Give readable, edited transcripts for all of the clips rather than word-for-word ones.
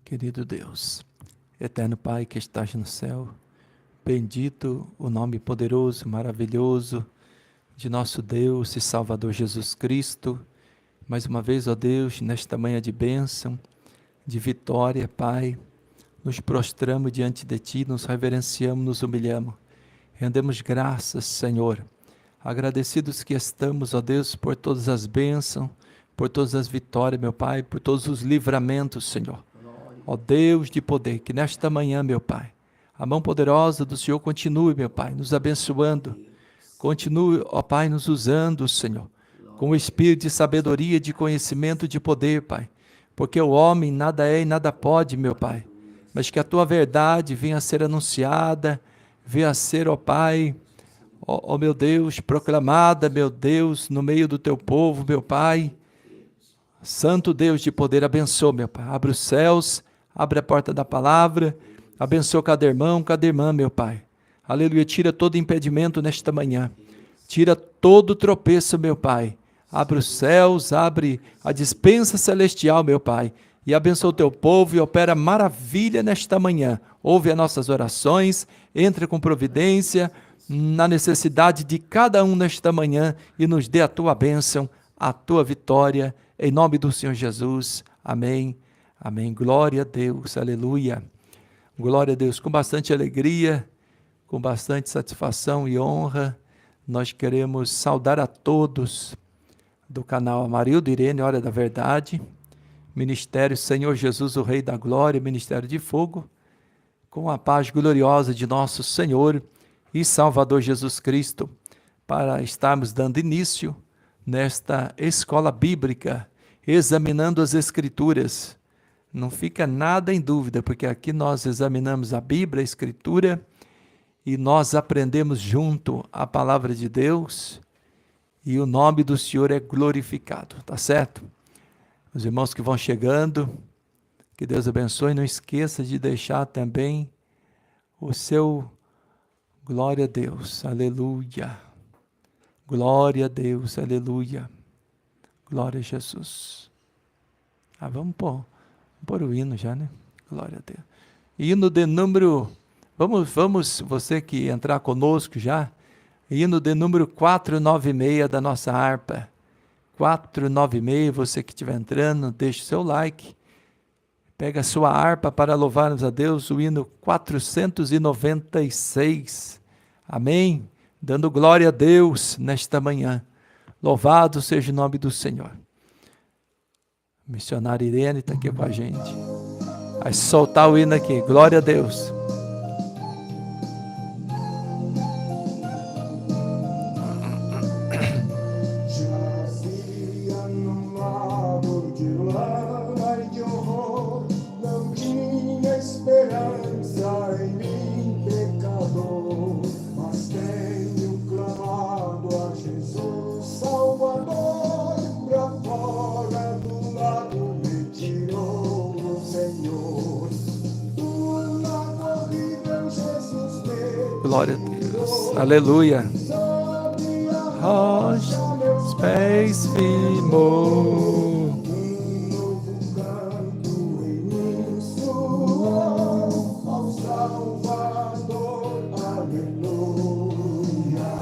Querido Deus, eterno Pai que estás no céu, bendito o nome poderoso, maravilhoso de nosso Deus e Salvador Jesus Cristo. Mais uma vez, ó Deus, nesta manhã de bênção, de vitória, Pai, nos prostramos diante de Ti, nos reverenciamos, nos humilhamos, rendemos graças, Senhor, agradecidos que estamos, ó Deus, por todas as bênçãos, por todas as vitórias, meu Pai, por todos os livramentos, Senhor. Ó Deus de poder, que nesta manhã, meu Pai, a mão poderosa do Senhor continue, meu Pai, nos abençoando, continue, ó Pai, nos usando, Senhor, com o espírito de sabedoria, de conhecimento, de poder, Pai, porque o homem nada é e nada pode, meu Pai, mas que a Tua verdade venha a ser anunciada, venha a ser, ó Pai, ó meu Deus, proclamada, meu Deus, no meio do Teu povo, meu Pai. Santo Deus de poder, abençoa, meu Pai, abre os céus, abre a porta da palavra, abençoa cada irmão, cada irmã, meu Pai. Aleluia, tira todo impedimento nesta manhã, tira todo tropeço, meu Pai. Abre os céus, abre a despensa celestial, meu Pai, e abençoa o teu povo e opera maravilha nesta manhã. Ouve as nossas orações, entre com providência na necessidade de cada um nesta manhã e nos dê a tua bênção, a tua vitória, em nome do Senhor Jesus. Amém. Amém. Glória a Deus. Aleluia. Glória a Deus. Com bastante alegria, com bastante satisfação e honra, nós queremos saudar a todos do canal Amarildo Irene, Hora da Verdade, Ministério Senhor Jesus, o Rei da Glória, Ministério de Fogo, com a paz gloriosa de nosso Senhor e Salvador Jesus Cristo, para estarmos dando início nesta escola bíblica, examinando as Escrituras. Não fica nada em dúvida, porque aqui nós examinamos a Bíblia, a Escritura, e nós aprendemos junto a palavra de Deus, e o nome do Senhor é glorificado, tá certo? Os irmãos que vão chegando, que Deus abençoe, não esqueça de deixar também o seu glória a Deus, aleluia, glória a Deus, aleluia, glória a Jesus. Vamos pôr o hino já, né? Glória a Deus. Hino de número, vamos, você que entrar conosco já, hino de número 496 da nossa harpa. 496, você que estiver entrando, deixe o seu like, pega a sua harpa para louvarmos a Deus, o hino 496. Amém? Dando glória a Deus nesta manhã. Louvado seja o nome do Senhor. A missionária Irene está aqui com a gente. Vai soltar o hino aqui. Glória a Deus. Glória a Deus, aleluia. Rocha, pés firmou, ao Salvador, aleluia.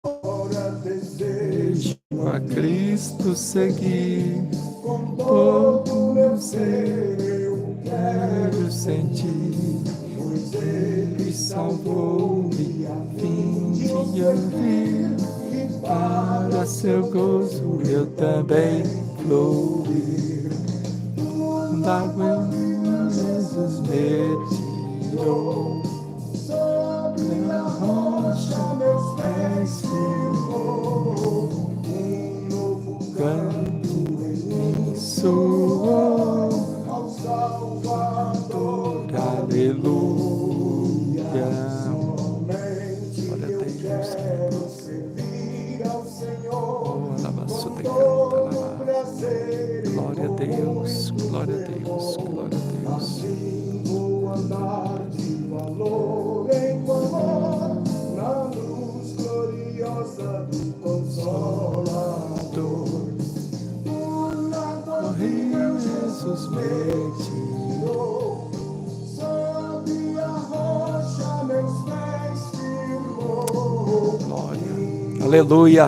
Agora desejo a Cristo seguir, com todo o meu ser eu quero sentir. Ele salvou-me a fim de ouvir, e para seu gozo eu também fluir. D'água Jesus me tirou, sobre a rocha meus pés firmou, um novo canto em mim soou, ao Salvador, aleluia. Glória a Deus, glória a Deus, glória a Deus. Vou andar de valor em valor, na luz gloriosa do Consolador. Por lá corria Jesus me tirou, sob a rocha meus pés firmou. Glória. Aleluia.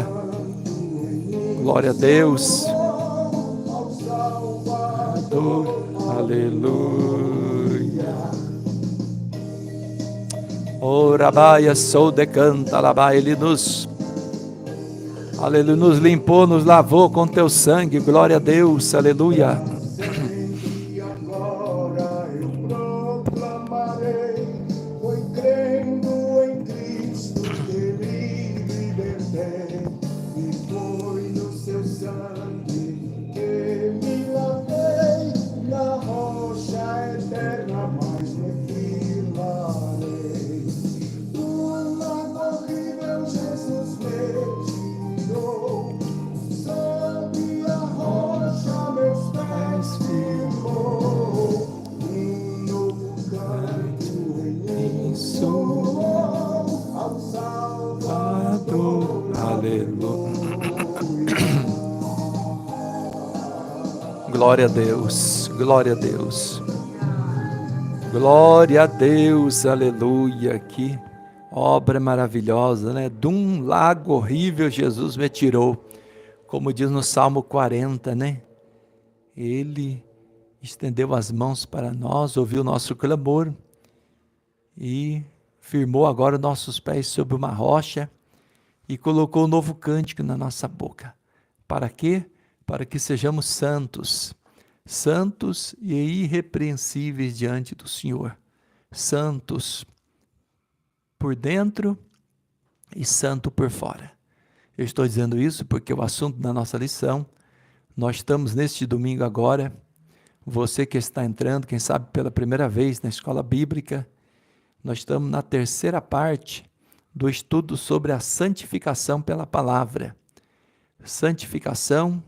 Glória a Deus. Aleluia. Orabaia sou de canta, alabai, Ele nos, aleluia, nos limpou, nos lavou com teu sangue, glória a Deus, aleluia. E agora eu proclamarei, foi crendo em Cristo que me libertei, e foi no seu sangue que me lavei, na rocha eterna mais me firmarei. Do lago horrível Jesus me tirou, sob a rocha meus pés firmou, um novo canto em mim soou, ao Salvador. Aleluia. Glória a Deus, glória a Deus. Glória a Deus, aleluia. Que obra maravilhosa, né? De um lago horrível Jesus me tirou. Como diz no Salmo 40, né? Ele estendeu as mãos para nós, ouviu nosso clamor e firmou agora nossos pés sobre uma rocha e colocou um novo cântico na nossa boca. Para quê? Para que sejamos santos, santos e irrepreensíveis diante do Senhor. Santos por dentro e santo por fora. Eu estou dizendo isso porque o assunto da nossa lição, nós estamos neste domingo agora, você que está entrando, quem sabe pela primeira vez na escola bíblica, nós estamos na terceira parte do estudo sobre a santificação pela palavra. Santificação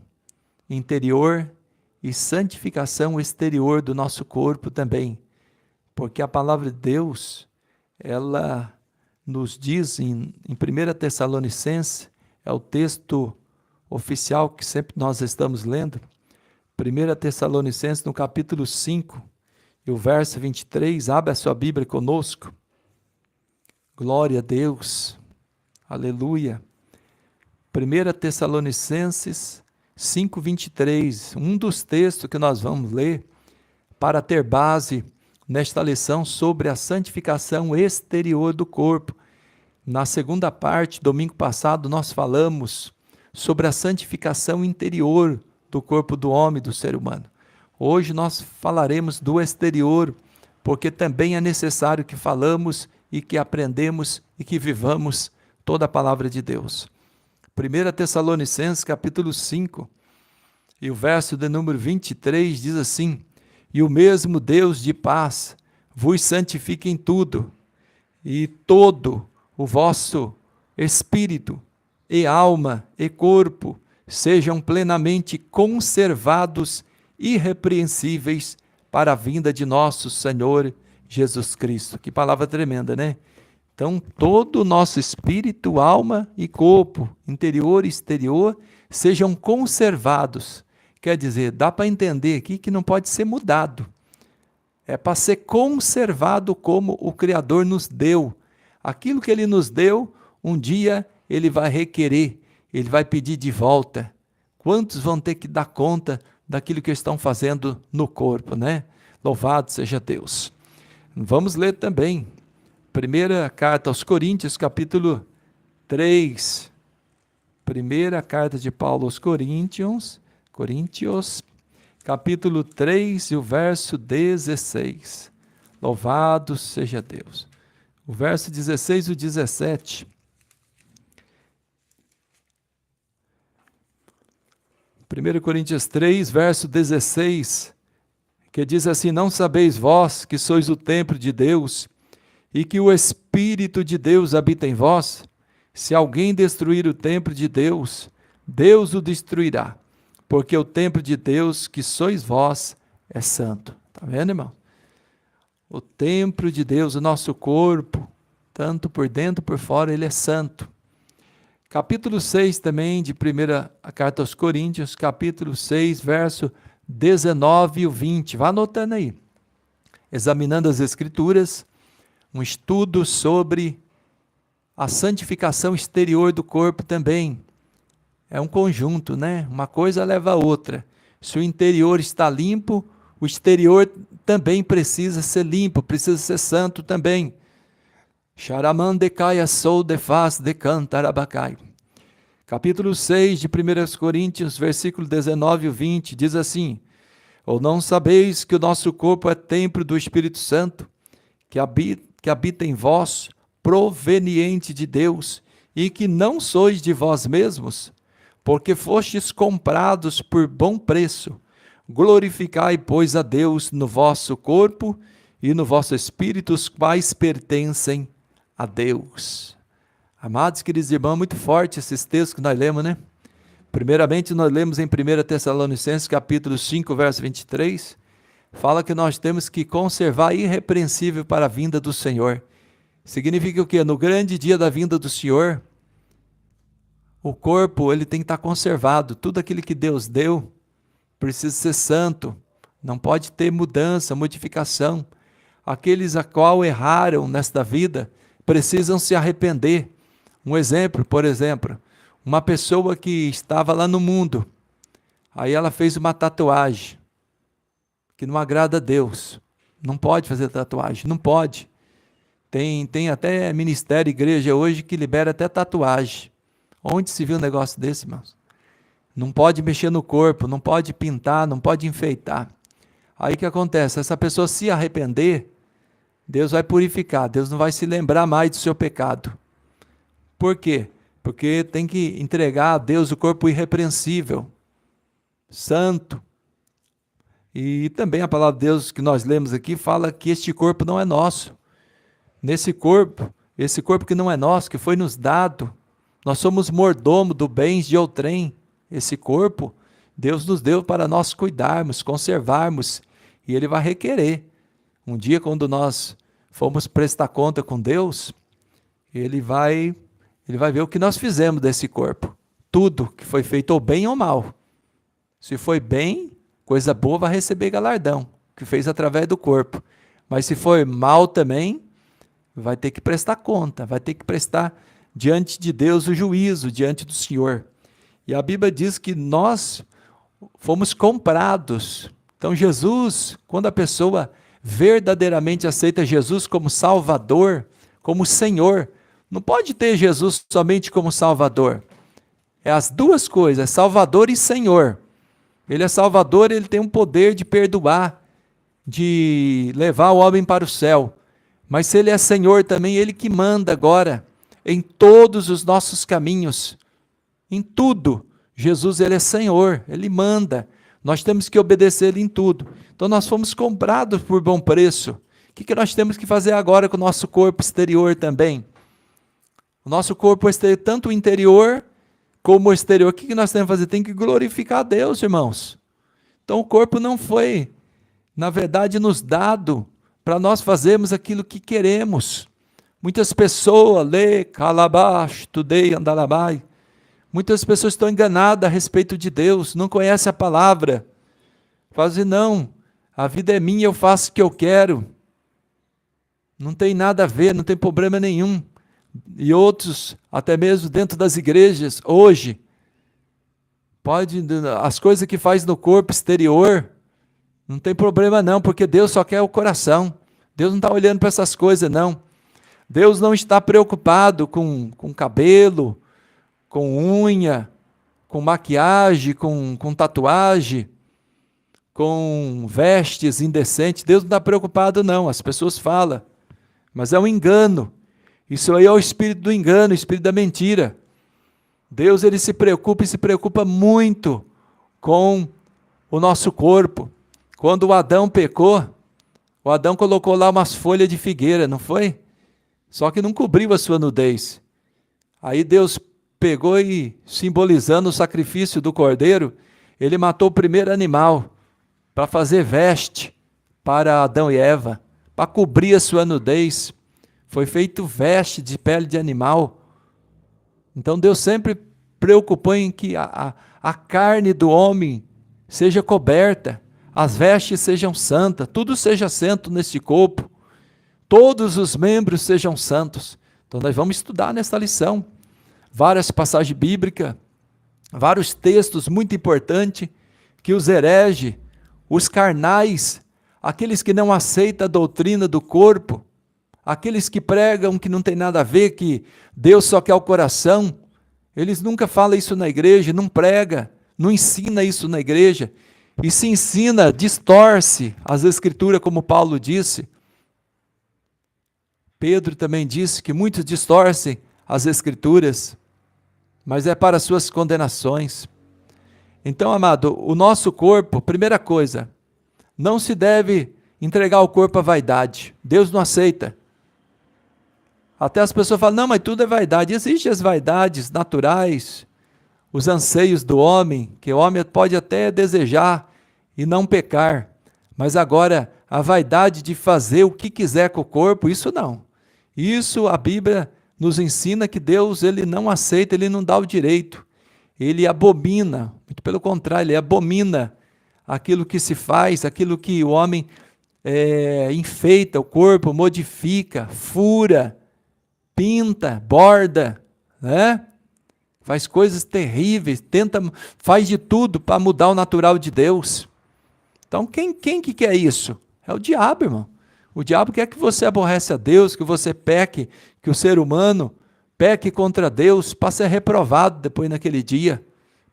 interior e santificação exterior do nosso corpo também. Porque a palavra de Deus, ela nos diz em 1 Tessalonicenses, é o texto oficial que sempre nós estamos lendo, 1 Tessalonicenses no capítulo 5, e o verso 23, abre a sua Bíblia conosco. Glória a Deus, aleluia. 1 Tessalonicenses 5, 23, um dos textos que nós vamos ler para ter base nesta lição sobre a santificação exterior do corpo. Na segunda parte, domingo passado, nós falamos sobre a santificação interior do corpo do homem, do ser humano. Hoje nós falaremos do exterior, porque também é necessário que falamos e que aprendemos e que vivamos toda a palavra de Deus. 1 Tessalonicenses capítulo 5, e o verso de número 23 diz assim: e o mesmo Deus de paz vos santifique em tudo, e todo o vosso espírito e alma e corpo sejam plenamente conservados irrepreensíveis para a vinda de nosso Senhor Jesus Cristo. Que palavra tremenda, né? Então, todo o nosso espírito, alma e corpo, interior e exterior, sejam conservados. Quer dizer, dá para entender aqui que não pode ser mudado. É para ser conservado como o Criador nos deu. Aquilo que Ele nos deu, um dia Ele vai requerer, Ele vai pedir de volta. Quantos vão ter que dar conta daquilo que estão fazendo no corpo, né? Louvado seja Deus. Vamos ler também, primeira carta aos Coríntios, capítulo 3. Primeira carta de Paulo aos Coríntios, capítulo 3 e o verso 16. Louvado seja Deus. O verso 16 e o 17. 1 Coríntios 3, verso 16, que diz assim: não sabeis vós que sois o templo de Deus e que o Espírito de Deus habita em vós? Se alguém destruir o templo de Deus, Deus o destruirá, porque o templo de Deus, que sois vós, é santo. Está vendo, irmão? O templo de Deus, o nosso corpo, tanto por dentro por fora, ele é santo. Capítulo 6 também, de primeira carta aos Coríntios, capítulo 6, verso 19 e o 20. Vá anotando aí. Examinando as Escrituras, um estudo sobre a santificação exterior do corpo também. É um conjunto, né? Uma coisa leva a outra. Se o interior está limpo, o exterior também precisa ser limpo, precisa ser santo também. Charamandecai sou de faz de cantarabacai. Capítulo 6 de 1 Coríntios, versículo 19 e 20, diz assim: ou não sabeis que o nosso corpo é templo do Espírito Santo, que habita em vós, proveniente de Deus, e que não sois de vós mesmos, porque fostes comprados por bom preço. Glorificai, pois, a Deus no vosso corpo e no vosso espírito, os quais pertencem a Deus. Amados, queridos irmãos, muito forte esses textos que nós lemos, né? Primeiramente, nós lemos em 1 Tessalonicenses, capítulo 5, verso 23, fala que nós temos que conservar irrepreensível para a vinda do Senhor. Significa o quê? No grande dia da vinda do Senhor, o corpo ele tem que estar conservado. Tudo aquilo que Deus deu precisa ser santo. Não pode ter mudança, modificação. Aqueles a qual erraram nesta vida precisam se arrepender. Um exemplo, por exemplo, uma pessoa que estava lá no mundo, aí ela fez uma tatuagem que não agrada a Deus. Não pode fazer tatuagem, não pode. Tem até ministério, igreja hoje que libera até tatuagem. Onde se viu um negócio desse, irmãos? Não pode mexer no corpo, não pode pintar, não pode enfeitar. Aí o que acontece? Essa pessoa se arrepender, Deus vai purificar, Deus não vai se lembrar mais do seu pecado. Por quê? Porque tem que entregar a Deus o corpo irrepreensível, santo. E também a palavra de Deus que nós lemos aqui fala que este corpo não é nosso. Nesse corpo, esse corpo que não é nosso, que foi nos dado, nós somos mordomo do bens de outrem. Esse corpo, Deus nos deu para nós cuidarmos, conservarmos, e Ele vai requerer. Um dia, quando nós formos prestar conta com Deus, Ele vai ver o que nós fizemos desse corpo. Tudo que foi feito, ou bem ou mal. Se foi bem, coisa boa vai receber galardão, que fez através do corpo. Mas se for mal também, vai ter que prestar conta, vai ter que prestar diante de Deus o juízo, diante do Senhor. E a Bíblia diz que nós fomos comprados. Então Jesus, quando a pessoa verdadeiramente aceita Jesus como Salvador, como Senhor, não pode ter Jesus somente como Salvador. É as duas coisas, é Salvador e Senhor. Ele é Salvador, ele tem um poder de perdoar, de levar o homem para o céu. Mas se ele é Senhor também, ele que manda agora em todos os nossos caminhos, em tudo. Jesus, ele é Senhor, ele manda. Nós temos que obedecer ele em tudo. Então nós fomos comprados por bom preço. O que nós temos que fazer agora com o nosso corpo exterior também? O nosso corpo exterior, tanto o interior como o exterior, o que nós temos que fazer? Tem que glorificar a Deus, irmãos. Então o corpo não foi, na verdade, nos dado para nós fazermos aquilo que queremos. Muitas pessoas, muitas pessoas estão enganadas a respeito de Deus, não conhecem a palavra. Fazem, não, a vida é minha, eu faço o que eu quero. Não tem nada a ver, não tem problema nenhum. E outros, até mesmo dentro das igrejas, hoje, as coisas que faz no corpo exterior, não tem problema não, porque Deus só quer o coração. Deus não está olhando para essas coisas não. Deus não está preocupado com cabelo, com unha, com maquiagem, com tatuagem, com vestes indecentes. Deus não está preocupado não, as pessoas falam, mas é um engano. Isso aí é o espírito do engano, o espírito da mentira. Deus, ele se preocupa e se preocupa muito com o nosso corpo. Quando o Adão pecou, o Adão colocou lá umas folhas de figueira, não foi? Só que não cobriu a sua nudez. Aí Deus pegou e, simbolizando o sacrifício do cordeiro, ele matou o primeiro animal para fazer veste para Adão e Eva, para cobrir a sua nudez. Foi feito veste de pele de animal. Então Deus sempre preocupou em que a carne do homem seja coberta, as vestes sejam santas, tudo seja santo neste corpo, todos os membros sejam santos. Então nós vamos estudar nesta lição várias passagens bíblicas, vários textos muito importantes, que os hereges, os carnais, aqueles que não aceitam a doutrina do corpo, aqueles que pregam que não tem nada a ver, que Deus só quer o coração, eles nunca falam isso na igreja, não prega, não ensina isso na igreja, e se ensina, distorce as escrituras, como Paulo disse. Pedro também disse que muitos distorcem as escrituras, mas é para suas condenações. Então, amado, o nosso corpo, primeira coisa, não se deve entregar o corpo à vaidade. Deus não aceita. Até as pessoas falam, não, mas tudo é vaidade. Existem as vaidades naturais, os anseios do homem, que o homem pode até desejar e não pecar. Mas agora, a vaidade de fazer o que quiser com o corpo, isso não. Isso a Bíblia nos ensina que Deus, ele não aceita, ele não dá o direito. Ele abomina, muito pelo contrário, ele abomina aquilo que se faz, aquilo que o homem enfeita o corpo, modifica, fura, pinta, borda, né? Faz coisas terríveis, faz de tudo para mudar o natural de Deus. Então quem que quer isso? É o diabo, irmão. O diabo quer que você aborrece a Deus, que você peque, que o ser humano peque contra Deus, para ser reprovado depois naquele dia,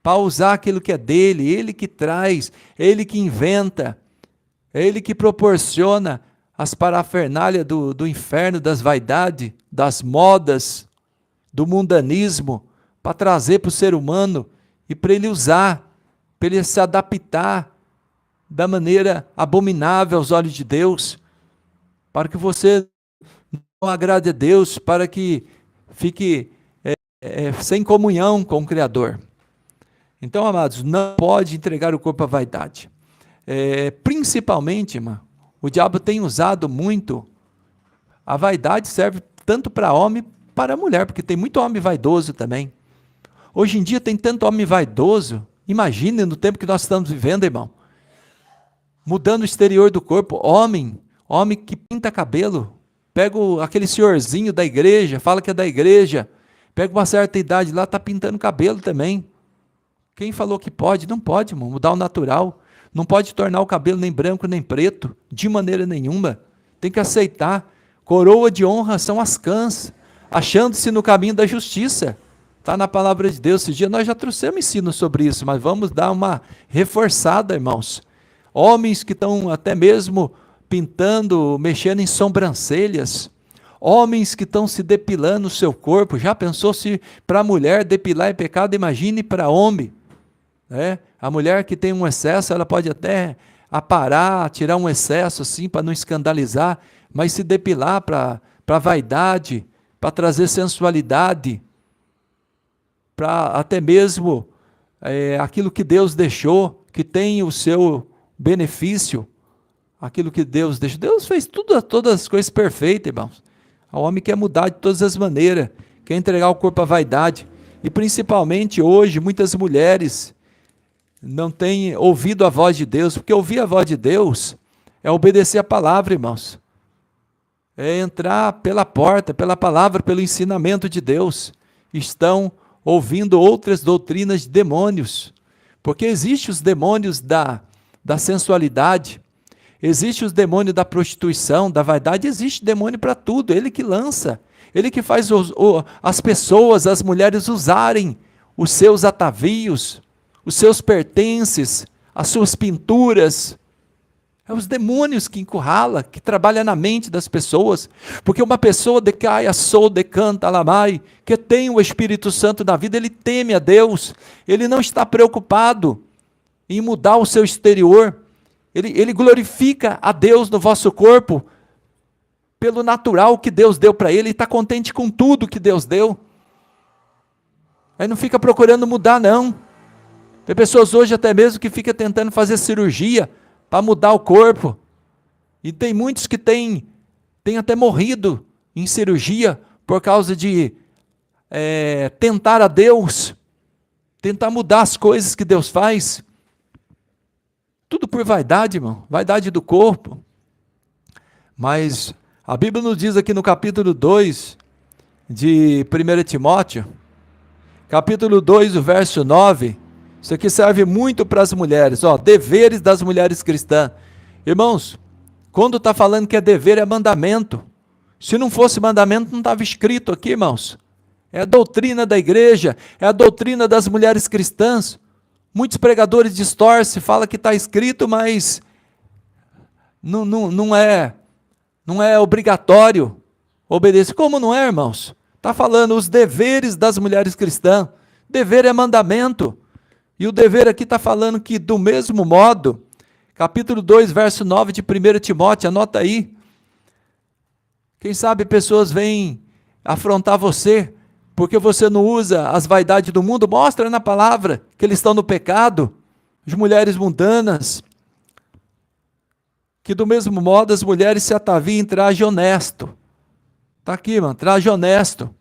para usar aquilo que é dele, ele que traz, ele que inventa, ele que proporciona as parafernálias do inferno, das vaidades, das modas, do mundanismo, para trazer para o ser humano e para ele usar, para ele se adaptar da maneira abominável aos olhos de Deus, para que você não agrade a Deus, para que fique sem comunhão com o Criador. Então, amados, não pode entregar o corpo à vaidade. Principalmente, irmão, o diabo tem usado muito, a vaidade serve tanto para homem para mulher, porque tem muito homem vaidoso também. Hoje em dia tem tanto homem vaidoso, imagine no tempo que nós estamos vivendo, irmão, mudando o exterior do corpo, homem que pinta cabelo, pega aquele senhorzinho da igreja, fala que é da igreja, pega uma certa idade lá, está pintando cabelo também. Quem falou que pode? Não pode, irmão, mudar o natural. Não pode tornar o cabelo nem branco nem preto, de maneira nenhuma. Tem que aceitar. Coroa de honra são as cãs, achando-se no caminho da justiça. Está na palavra de Deus. Esse dia nós já trouxemos ensino sobre isso, mas vamos dar uma reforçada, irmãos. Homens que estão até mesmo pintando, mexendo em sobrancelhas, homens que estão se depilando o seu corpo. Já pensou se para a mulher depilar é pecado? Imagine para homem, né? A mulher que tem um excesso, ela pode até aparar, tirar um excesso assim para não escandalizar, mas se depilar para vaidade, para trazer sensualidade, para até mesmo aquilo que Deus deixou, que tem o seu benefício, aquilo que Deus deixou. Deus fez todas as coisas perfeitas, irmãos. O homem quer mudar de todas as maneiras, quer entregar o corpo à vaidade. E principalmente hoje, muitas mulheres não têm ouvido a voz de Deus, porque ouvir a voz de Deus é obedecer a palavra, irmãos. É entrar pela porta, pela palavra, pelo ensinamento de Deus. Estão ouvindo outras doutrinas de demônios, porque existem os demônios da sensualidade, existe os demônios da prostituição, da vaidade, existe demônio para tudo, ele que lança, ele que faz as pessoas, as mulheres usarem os seus atavios, os seus pertences, as suas pinturas. É os demônios que encurrala, que trabalha na mente das pessoas, porque uma pessoa decaia, sou, decanta, alamai, que tem o Espírito Santo na vida, ele teme a Deus, ele não está preocupado em mudar o seu exterior, ele glorifica a Deus no vosso corpo, pelo natural que Deus deu para ele, está contente com tudo que Deus deu, aí não fica procurando mudar não. Tem pessoas hoje até mesmo que ficam tentando fazer cirurgia, para mudar o corpo, e tem muitos que têm até morrido em cirurgia, por causa de tentar a Deus, tentar mudar as coisas que Deus faz. Tudo por vaidade, irmão, vaidade do corpo. Mas a Bíblia nos diz aqui no capítulo 2 de 1 Timóteo, capítulo 2, o verso 9, isso aqui serve muito para as mulheres, deveres das mulheres cristãs. Irmãos, quando está falando que é dever, é mandamento. Se não fosse mandamento, não estava escrito aqui, irmãos. É a doutrina da igreja, é a doutrina das mulheres cristãs. Muitos pregadores distorcem, falam que está escrito, mas não é obrigatório obedecer. Como não é, irmãos? Está falando os deveres das mulheres cristãs. Dever é mandamento. E o dever aqui está falando que do mesmo modo, capítulo 2, verso 9 de 1 Timóteo, anota aí. Quem sabe pessoas vêm afrontar você, porque você não usa as vaidades do mundo, mostra na palavra que eles estão no pecado, as mulheres mundanas, que do mesmo modo as mulheres se ataviem em traje honesto. Está aqui, mano, traje honesto,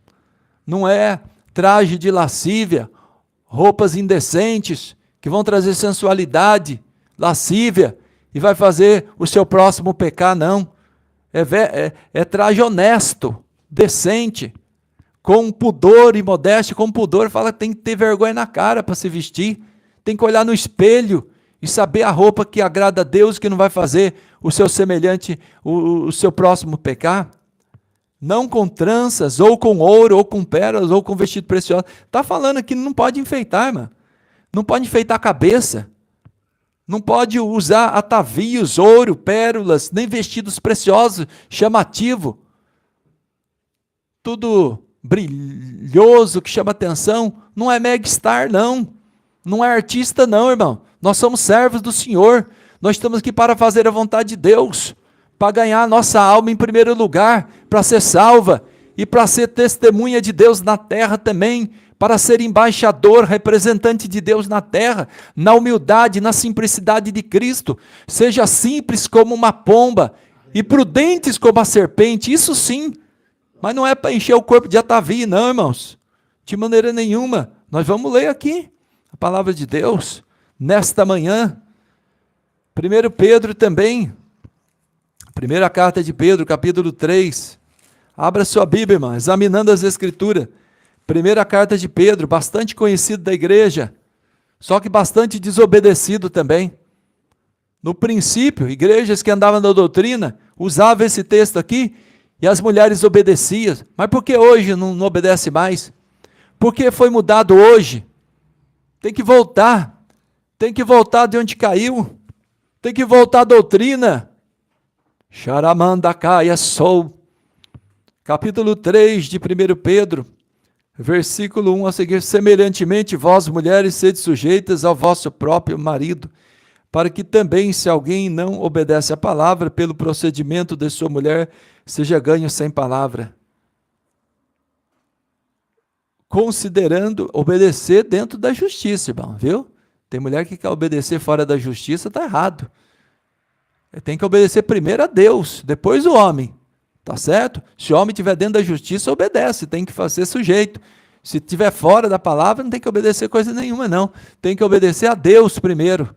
não é traje de lascívia, roupas indecentes, que vão trazer sensualidade, lascívia, e vai fazer o seu próximo pecar, não. É traje honesto, decente, com pudor e modéstia, com pudor, fala que tem que ter vergonha na cara para se vestir, tem que olhar no espelho e saber a roupa que agrada a Deus, que não vai fazer o seu semelhante, o seu próximo pecar. Não com tranças, ou com ouro, ou com pérolas, ou com vestido precioso. Está falando que não pode enfeitar, irmão. Não pode enfeitar a cabeça. Não pode usar atavios, ouro, pérolas, nem vestidos preciosos, chamativo. Tudo brilhoso, que chama atenção. Não é megastar, não. Não é artista, não, irmão. Nós somos servos do Senhor. Nós estamos aqui para fazer a vontade de Deus, para ganhar a nossa alma em primeiro lugar, para ser salva e para ser testemunha de Deus na terra também, para ser embaixador, representante de Deus na terra, na humildade, na simplicidade de Cristo. Seja simples como uma pomba e prudentes como a serpente, isso sim, mas não é para encher o corpo de atavi, não, irmãos, de maneira nenhuma. Nós vamos ler aqui a palavra de Deus nesta manhã. 1 Pedro também, primeira carta de Pedro, capítulo 3, abra sua Bíblia, irmão, examinando as Escrituras. Primeira carta de Pedro, bastante conhecido da igreja, só que bastante desobedecido também. No princípio, igrejas que andavam na doutrina, usavam esse texto aqui, e as mulheres obedeciam. Mas por que hoje não obedece mais? Porque foi mudado hoje. Tem que voltar de onde caiu, tem que voltar à doutrina. Xaramandacaia sou. Capítulo 3 de 1 Pedro, versículo 1 a seguir: semelhantemente vós mulheres sede sujeitas ao vosso próprio marido, para que também, se alguém não obedece à palavra, pelo procedimento de sua mulher, seja ganho sem palavra. Considerando obedecer dentro da justiça, irmão, viu? Tem mulher que quer obedecer fora da justiça, está errado. Tem que obedecer primeiro a Deus, depois o homem, tá certo? Se o homem estiver dentro da justiça, obedece, tem que fazer sujeito. Se estiver fora da palavra, não tem que obedecer coisa nenhuma, não. Tem que obedecer a Deus primeiro.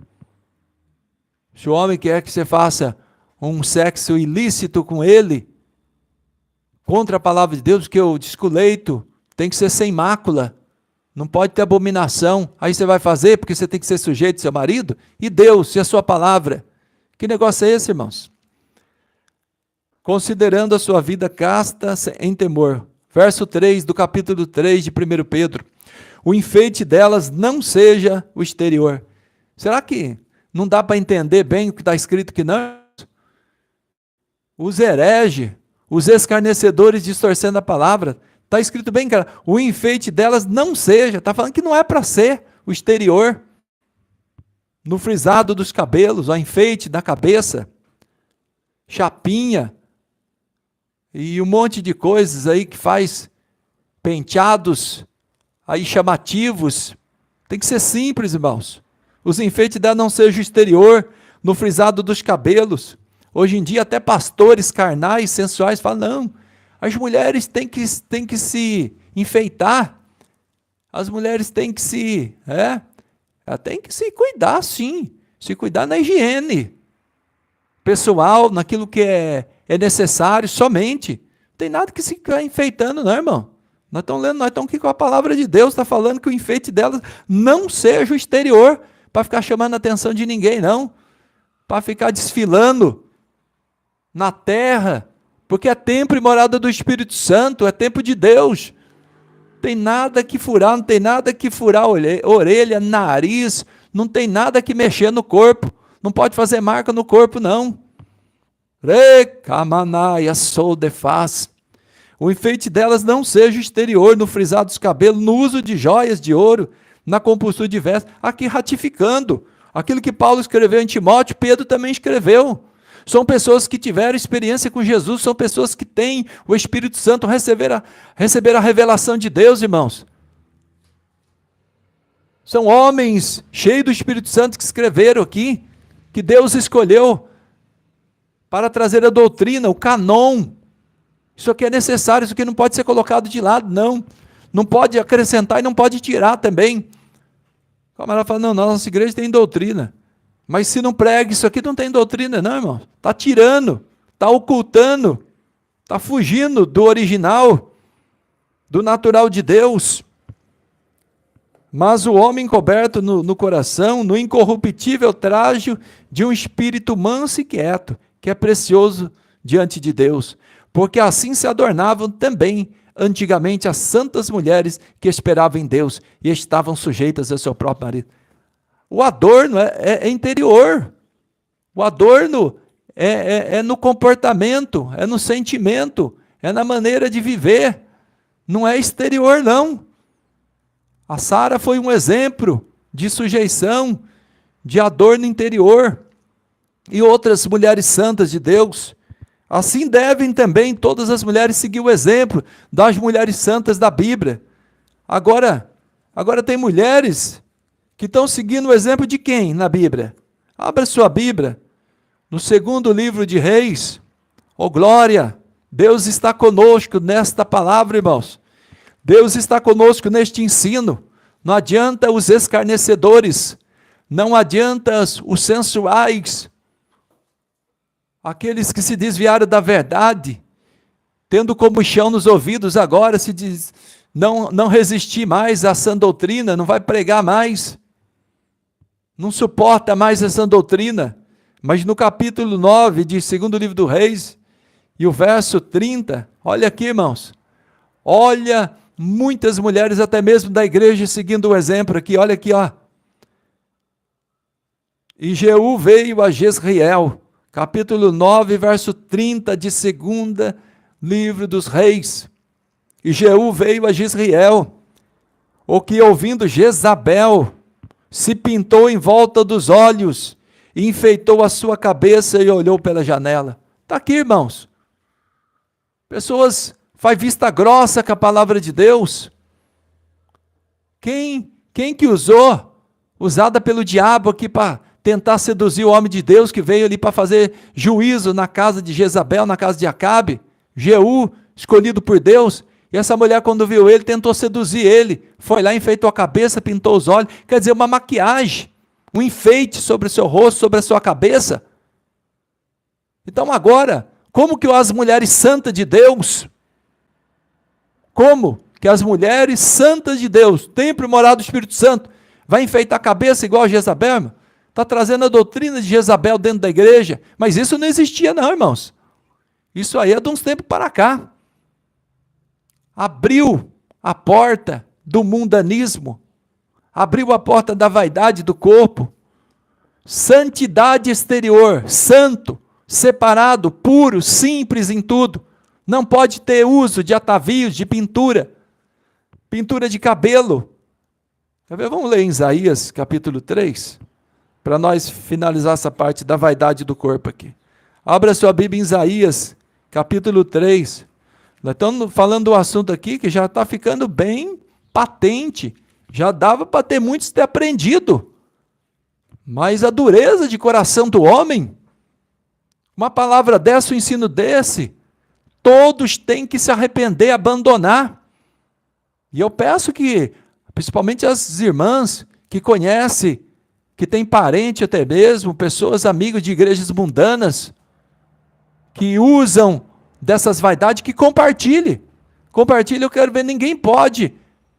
Se o homem quer que você faça um sexo ilícito com ele, contra a palavra de Deus, que o descoleito tem que ser sem mácula, não pode ter abominação. Aí você vai fazer porque você tem que ser sujeito ao seu marido? E Deus, e a sua palavra? Que negócio é esse, irmãos? Considerando a sua vida casta em temor. Verso 3 do capítulo 3 de 1 Pedro. O enfeite delas não seja o exterior. Será que não dá para entender bem o que está escrito aqui, não? Os hereges, os escarnecedores distorcendo a palavra. Está escrito bem, cara. O enfeite delas não seja. Está falando que não é para ser o exterior. No frisado dos cabelos, o enfeite da cabeça, chapinha, e um monte de coisas aí que faz penteados aí chamativos. Tem que ser simples, irmãos. Os enfeites dela não sejam exterior, no frisado dos cabelos. Hoje em dia até pastores carnais, sensuais falam, não, as mulheres têm que se enfeitar. As mulheres têm que se cuidar, sim. Se cuidar na higiene pessoal, naquilo que é necessário somente. Não tem nada que se ficar enfeitando, não, irmão. Nós estamos lendo, nós estamos aqui com a palavra de Deus, está falando que o enfeite delas não seja o exterior, para ficar chamando a atenção de ninguém, não. Para ficar desfilando na terra, porque é templo e morada do Espírito Santo, é templo de Deus. Não tem nada que furar, não tem nada que furar orelha, nariz, não tem nada que mexer no corpo, não pode fazer marca no corpo, não. Recamanaia sou de faz. O enfeite delas não seja o exterior, no frisado dos cabelos, no uso de joias de ouro, na compostura de vestes, aqui ratificando aquilo que Paulo escreveu em Timóteo, Pedro também escreveu. São pessoas que tiveram experiência com Jesus, são pessoas que têm o Espírito Santo, receberam a revelação de Deus, irmãos. São homens cheios do Espírito Santo que escreveram aqui, que Deus escolheu para trazer a doutrina, o canon. Isso aqui é necessário, isso aqui não pode ser colocado de lado, não. Não pode acrescentar e não pode tirar também. O camarada fala, não, nossa igreja tem doutrina. Mas se não prega isso aqui, não tem doutrina, não, irmão. Está tirando, está ocultando, está fugindo do original, do natural de Deus. Mas o homem coberto no coração, no incorruptível trajo de um espírito manso e quieto, que é precioso diante de Deus. Porque assim se adornavam também antigamente as santas mulheres que esperavam em Deus e estavam sujeitas ao seu próprio marido. O adorno é interior, o adorno é no comportamento, é no sentimento, é na maneira de viver, não é exterior não. A Sara foi um exemplo de sujeição, de adorno interior, e outras mulheres santas de Deus. Assim devem também todas as mulheres seguir o exemplo das mulheres santas da Bíblia. Agora tem mulheres que estão seguindo o exemplo de quem na Bíblia? Abra sua Bíblia, no 2º livro de Reis. Oh glória, Deus está conosco nesta palavra, irmãos. Deus está conosco neste ensino. Não adianta os escarnecedores, não adianta os sensuais, aqueles que se desviaram da verdade, tendo comichão nos ouvidos agora, se diz, não resistir mais à sã doutrina, não vai pregar mais, não suporta mais essa doutrina. Mas no capítulo 9 de 2º livro do Reis, e o verso 30, olha aqui, irmãos, olha muitas mulheres até mesmo da igreja seguindo o exemplo aqui, olha aqui, ó. E Jeú veio a Jezreel, capítulo 9, verso 30 de 2º livro dos Reis. E Jeú veio a Jezreel, o que ouvindo Jezabel, se pintou em volta dos olhos, e enfeitou a sua cabeça e olhou pela janela. Está aqui, irmãos. Pessoas faz vista grossa com a palavra de Deus. Quem que usada pelo diabo aqui para tentar seduzir o homem de Deus que veio ali para fazer juízo na casa de Jezabel, na casa de Acabe? Jeú, escolhido por Deus. E essa mulher, quando viu ele, tentou seduzir ele. Foi lá, enfeitou a cabeça, pintou os olhos. Quer dizer, uma maquiagem, um enfeite sobre o seu rosto, sobre a sua cabeça. Então agora, como que as mulheres santas de Deus, como que as mulheres santas de Deus, templo e morada do Espírito Santo, vai enfeitar a cabeça igual a Jezabel? Está trazendo a doutrina de Jezabel dentro da igreja, mas isso não existia não, irmãos. Isso aí é de uns tempos para cá. Abriu a porta do mundanismo, abriu a porta da vaidade do corpo, santidade exterior, santo, separado, puro, simples em tudo, não pode ter uso de atavios, de pintura de cabelo. Vamos ler em Isaías capítulo 3, para nós finalizar essa parte da vaidade do corpo aqui. Abra sua Bíblia em Isaías capítulo 3, nós estamos falando do assunto aqui que já está ficando bem patente, já dava para ter muitos ter aprendido, mas a dureza de coração do homem, uma palavra dessa, um ensino desse, todos têm que se arrepender, abandonar. E eu peço que, principalmente as irmãs que conhecem que tem parente até mesmo, pessoas, amigos de igrejas mundanas, que usam dessas vaidades, que compartilhe. Compartilhe, eu quero ver, ninguém pode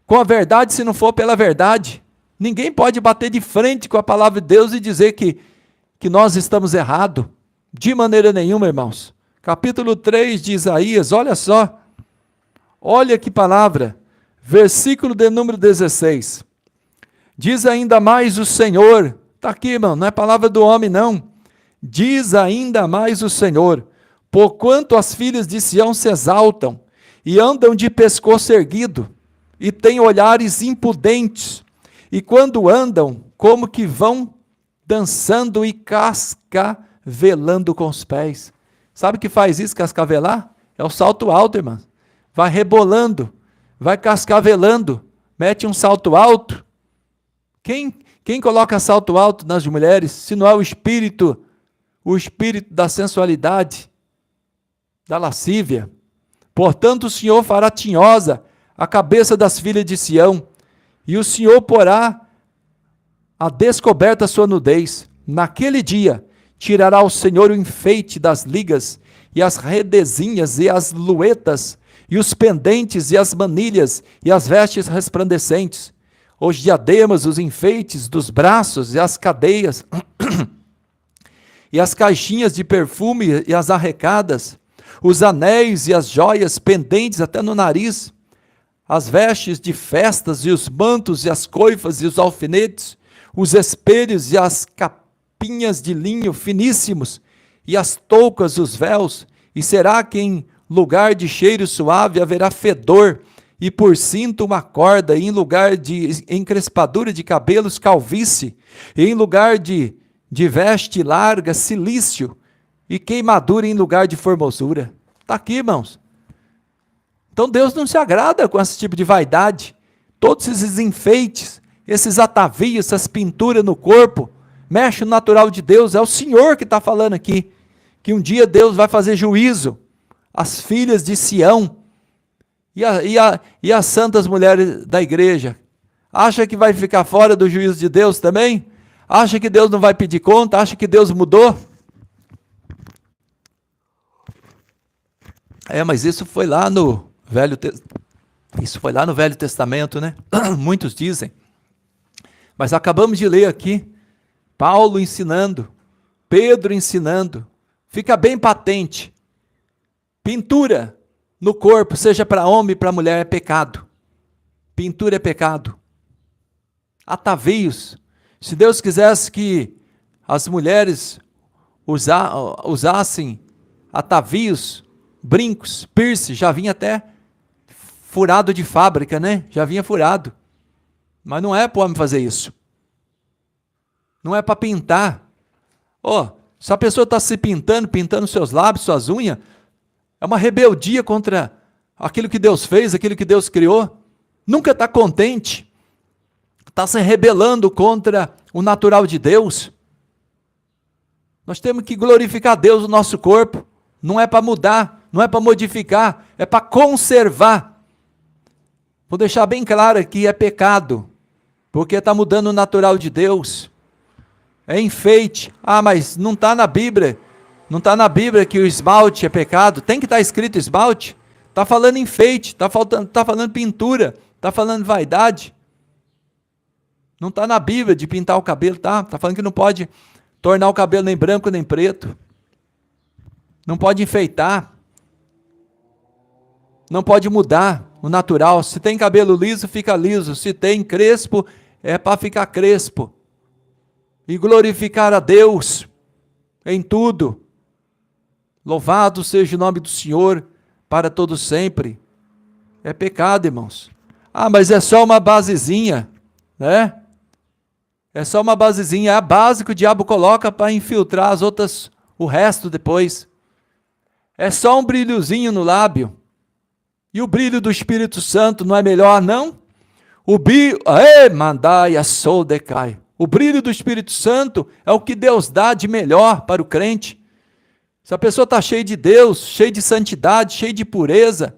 com a verdade se não for pela verdade. Ninguém pode bater de frente com a palavra de Deus e dizer que nós estamos errados. De maneira nenhuma, irmãos. Capítulo 3 de Isaías, olha só. Olha que palavra. Versículo de número 16. Diz ainda mais o Senhor. Está aqui, irmão, não é palavra do homem, não. Diz ainda mais o Senhor. Porquanto as filhas de Sião se exaltam e andam de pescoço erguido e têm olhares impudentes. E quando andam, como que vão dançando e cascavelando com os pés. Sabe o que faz isso, cascavelar? É o salto alto, irmão. Vai rebolando, vai cascavelando, mete um salto alto. Quem coloca salto alto nas mulheres, se não é o espírito da sensualidade, da lascívia? Portanto, o Senhor fará tinhosa a cabeça das filhas de Sião, e o Senhor porá a descoberta a sua nudez. Naquele dia, tirará o Senhor o enfeite das ligas, e as redezinhas, e as luetas, e os pendentes, e as manilhas, e as vestes resplandecentes, os diademas, os enfeites dos braços, e as cadeias, e as caixinhas de perfume, e as arrecadas, os anéis e as joias pendentes até no nariz, as vestes de festas, e os mantos, e as coifas, e os alfinetes, os espelhos e as capinhas de linho finíssimos, e as toucas, os véus, e será que em lugar de cheiro suave haverá fedor, e por cinto uma corda, e em lugar de encrespadura de cabelos, calvície, e em lugar de veste larga, cilício, e queimadura em lugar de formosura. Está aqui, irmãos. Então Deus não se agrada com esse tipo de vaidade, todos esses enfeites, esses atavios, essas pinturas no corpo, mexe no natural de Deus. É o Senhor que está falando aqui, que um dia Deus vai fazer juízo às filhas de Sião, e as santas mulheres da igreja. Acha que vai ficar fora do juízo de Deus também? Acha que Deus não vai pedir conta? Acha que Deus mudou? Mas isso foi lá no Velho Testamento, né? Muitos dizem. Mas acabamos de ler aqui, Paulo ensinando, Pedro ensinando, fica bem patente. Pintura no corpo, seja para homem e para mulher, é pecado. Pintura é pecado. Atavios. Se Deus quisesse que as mulheres usassem atavios, brincos, piercing, já vinha até furado de fábrica, né? Já vinha furado. Mas não é para o homem fazer isso. Não é para pintar. Se a pessoa está se pintando seus lábios, suas unhas, é uma rebeldia contra aquilo que Deus fez, aquilo que Deus criou. Nunca está contente. Está se rebelando contra o natural de Deus. Nós temos que glorificar Deus no nosso corpo. Não é para mudar, não é para modificar, é para conservar. Vou deixar bem claro aqui, é pecado, porque está mudando o natural de Deus. É enfeite. Mas não está na Bíblia. Não está na Bíblia que o esmalte é pecado. Tem que estar escrito esmalte. Está falando enfeite, está falando pintura, está falando vaidade. Não está na Bíblia de pintar o cabelo, tá? Está falando que não pode tornar o cabelo nem branco nem preto. Não pode enfeitar. Não pode mudar o natural. Se tem cabelo liso, fica liso. Se tem crespo, é para ficar crespo. E glorificar a Deus em tudo. Louvado seja o nome do Senhor para todo sempre. É pecado, irmãos. Mas é só uma basezinha, né? É só uma basezinha, é a base que o diabo coloca para infiltrar as outras, o resto depois. É só um brilhozinho no lábio. E o brilho do Espírito Santo não é melhor, não? O brilho do Espírito Santo é o que Deus dá de melhor para o crente. Se a pessoa está cheia de Deus, cheia de santidade, cheia de pureza,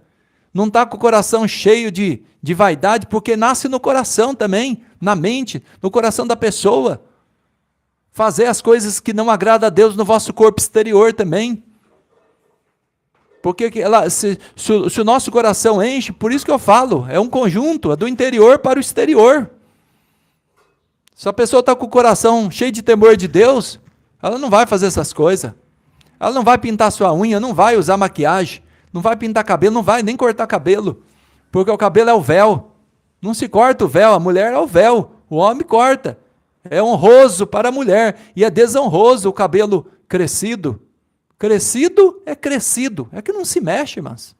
não está com o coração cheio de vaidade, porque nasce no coração também, na mente, no coração da pessoa. fazer as coisas que não agradam a Deus no vosso corpo exterior também. Porque se o nosso coração enche, por isso que eu falo, é um conjunto, é do interior para o exterior. Se a pessoa está com o coração cheio de temor de Deus, ela não vai fazer essas coisas. Ela não vai pintar sua unha, não vai usar maquiagem, não vai pintar cabelo, não vai nem cortar cabelo. Porque o cabelo é o véu. Não se corta o véu, a mulher é o véu, o homem corta. É honroso para a mulher e é desonroso o cabelo crescido. Crescido é crescido, é que não se mexe, mas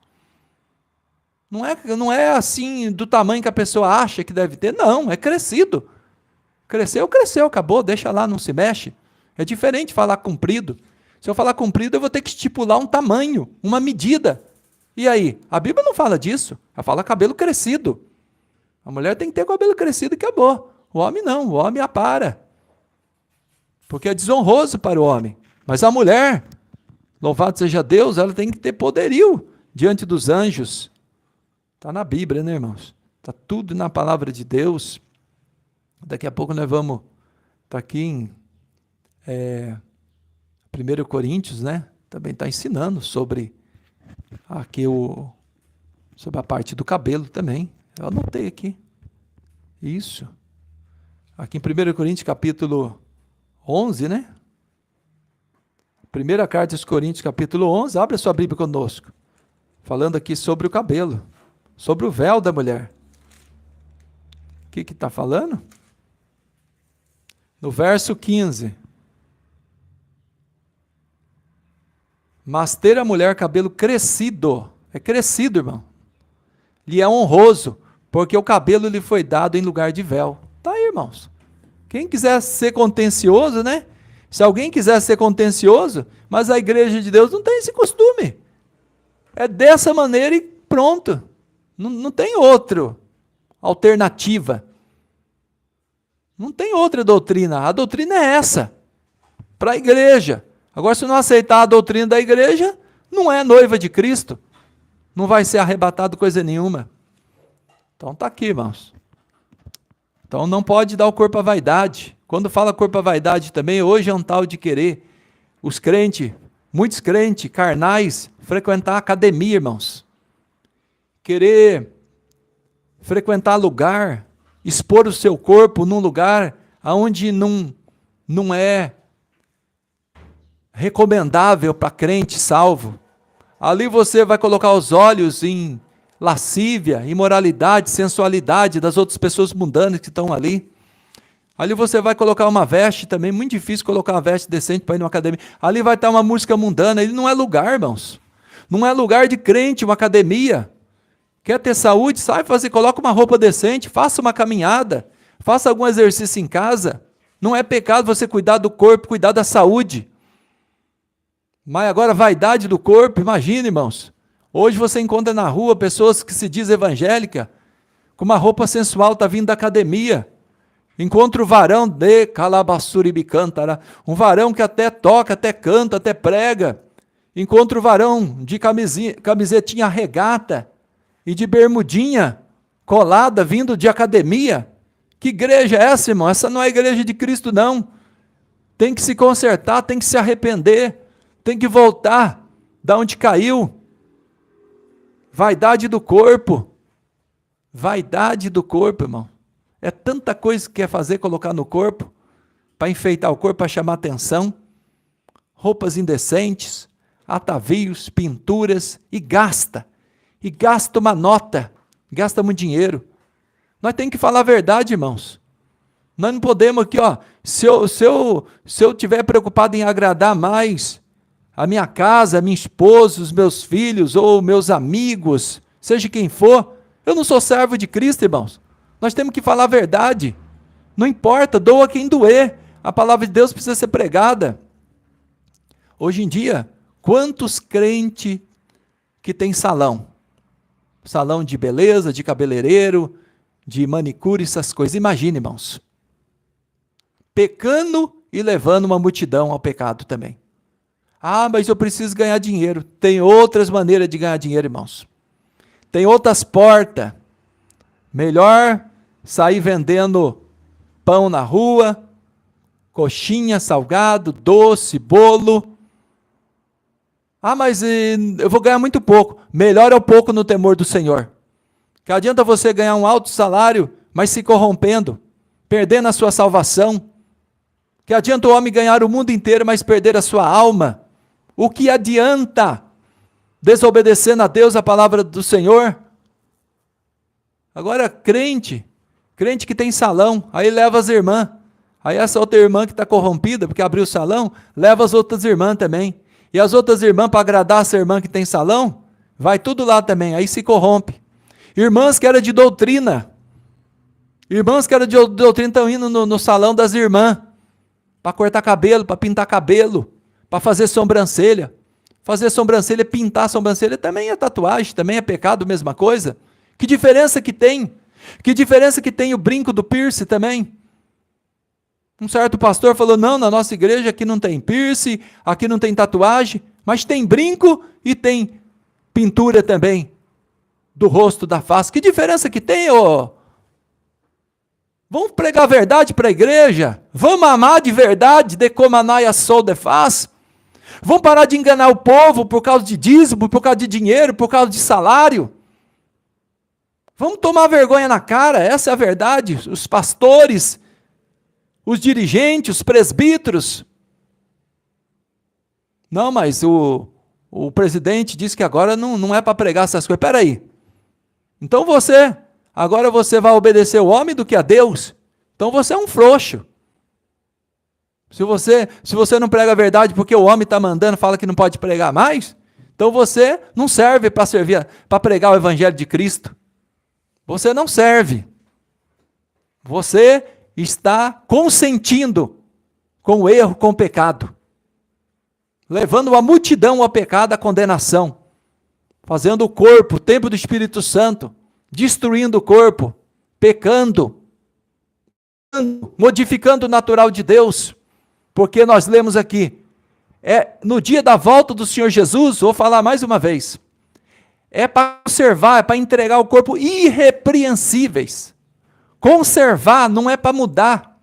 não é assim do tamanho que a pessoa acha que deve ter, não, é crescido. Cresceu, acabou, deixa lá, não se mexe. É diferente falar comprido. Se eu falar comprido, eu vou ter que estipular um tamanho, uma medida. E aí? A Bíblia não fala disso, ela fala cabelo crescido. A mulher tem que ter cabelo crescido e acabou. O homem não, o homem apara. Porque é desonroso para o homem. Mas a mulher, louvado seja Deus, ela tem que ter poderio diante dos anjos. Está na Bíblia, né, irmãos? Está tudo na palavra de Deus. Daqui a pouco nós vamos estar aqui em 1 Coríntios, né? Também está ensinando sobre sobre a parte do cabelo também. Eu anotei aqui. Isso. Aqui em 1 Coríntios, capítulo 11, né? Primeira carta aos Coríntios, capítulo 11. Abre a sua Bíblia conosco. Falando aqui sobre o cabelo. Sobre o véu da mulher. O que está falando? No verso 15. Mas ter a mulher cabelo crescido. É crescido, irmão. Lhe é honroso, porque o cabelo lhe foi dado em lugar de véu. Tá aí, irmãos. Quem quiser ser contencioso, né? Se alguém quiser ser contencioso, mas a igreja de Deus não tem esse costume. É dessa maneira e pronto. Não tem outra alternativa. Não tem outra doutrina. A doutrina é essa. Para a igreja. Agora, se não aceitar a doutrina da igreja, não é noiva de Cristo. Não vai ser arrebatado coisa nenhuma. Então está aqui, irmãos. Então não pode dar o corpo à vaidade. Quando fala corpo à vaidade também, hoje é um tal de querer os crentes, muitos crentes carnais, frequentar a academia, irmãos. Querer frequentar lugar, expor o seu corpo num lugar onde não é recomendável para crente salvo. Ali você vai colocar os olhos em lascívia, imoralidade, sensualidade das outras pessoas mundanas que estão ali. Ali você vai colocar uma veste também, muito difícil colocar uma veste decente para ir numa academia. Ali vai estar uma música mundana, ele não é lugar, irmãos. Não é lugar de crente, uma academia. Quer ter saúde? Sai fazer, coloca uma roupa decente, faça uma caminhada, faça algum exercício em casa. Não é pecado você cuidar do corpo, cuidar da saúde. Mas agora, vaidade do corpo, imagina, irmãos. Hoje você encontra na rua pessoas que se diz evangélica, com uma roupa sensual, está vindo da academia. Encontra o varão de Calabaçuribicântara, um varão que até toca, até canta, até prega. Encontra o varão de camisetinha regata e de bermudinha colada, vindo de academia. Que igreja é essa, irmão? Essa não é a igreja de Cristo, não. Tem que se consertar, tem que se arrepender, tem que voltar da onde caiu. Vaidade do corpo. Vaidade do corpo, irmão. É tanta coisa que quer fazer, colocar no corpo, para enfeitar o corpo, para chamar atenção. Roupas indecentes, atavios, pinturas, e gasta. E gasta uma nota, gasta muito dinheiro. Nós temos que falar a verdade, irmãos. Nós não podemos aqui, se eu estiver preocupado em agradar mais a minha casa, a minha esposa, os meus filhos, ou meus amigos, seja quem for, eu não sou servo de Cristo, irmãos. Nós temos que falar a verdade. Não importa, doa quem doer. A palavra de Deus precisa ser pregada. Hoje em dia, quantos crentes que tem salão? Salão de beleza, de cabeleireiro, de manicure, essas coisas. Imagine, irmãos. Pecando e levando uma multidão ao pecado também. Ah, mas eu preciso ganhar dinheiro. Tem outras maneiras de ganhar dinheiro, irmãos. Tem outras portas. Melhor sair vendendo pão na rua, Coxinha, salgado, doce, bolo. Ah, mas eu vou ganhar muito pouco. Melhor é o pouco no temor do Senhor. Que adianta você ganhar um alto salário, mas se corrompendo, perdendo a sua salvação. Que adianta o homem ganhar o mundo inteiro, mas perder a sua alma. O que adianta desobedecendo a Deus, a palavra do Senhor? Agora, crente que tem salão, aí leva as irmãs. Aí essa outra irmã que está corrompida, porque abriu o salão, leva as outras irmãs também. E as outras irmãs, para agradar essa irmã que tem salão, vai tudo lá também, aí se corrompe. Irmãs que eram de doutrina, estão indo no salão das irmãs, para cortar cabelo, para pintar cabelo, para fazer sobrancelha. Fazer sobrancelha, pintar sobrancelha também é tatuagem, também é pecado, mesma coisa. Que diferença que tem? Que diferença que tem o brinco do piercing também? Um certo pastor falou, não, na nossa igreja aqui não tem piercing, aqui não tem tatuagem, mas tem brinco e tem pintura também, do rosto, da face. Que diferença que tem, ô? Vamos pregar a verdade para a igreja? Vamos amar de verdade, de como a sol de faz? Vamos parar de enganar o povo por causa de dízimo, por causa de dinheiro, por causa de salário? Vamos tomar vergonha na cara, essa é a verdade. Os pastores, os dirigentes, os presbíteros. Não, mas o presidente disse que agora não é para pregar essas coisas. Espera aí. Então agora você vai obedecer o homem do que a Deus? Então você é um frouxo. Se você não prega a verdade porque o homem está mandando, fala que não pode pregar mais, então você não serve para pregar o evangelho de Cristo. Você não serve. Você está consentindo com o erro, com o pecado. Levando a multidão ao pecado, à condenação. Fazendo o corpo, o templo do Espírito Santo, destruindo o corpo, pecando, modificando o natural de Deus. Porque nós lemos aqui, no dia da volta do Senhor Jesus, vou falar mais uma vez, é para conservar, é para entregar o corpo irrepreensíveis. Conservar não é para mudar.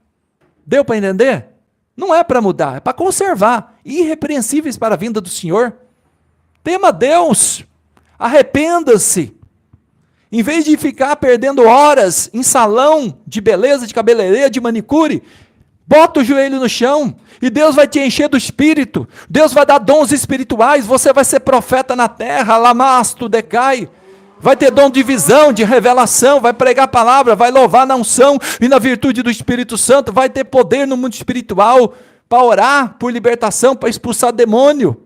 Deu para entender? Não é para mudar, é para conservar. Irrepreensíveis para a vinda do Senhor. Tema Deus. Arrependa-se. Em vez de ficar perdendo horas em salão de beleza, de cabeleireiro, de manicure, bota o joelho no chão e Deus vai te encher do Espírito. Deus vai dar dons espirituais. Você vai ser profeta na terra. Lamasto decai. Vai ter dom de visão, de revelação. Vai pregar a palavra. Vai louvar na unção e na virtude do Espírito Santo. Vai ter poder no mundo espiritual para orar por libertação, para expulsar demônio.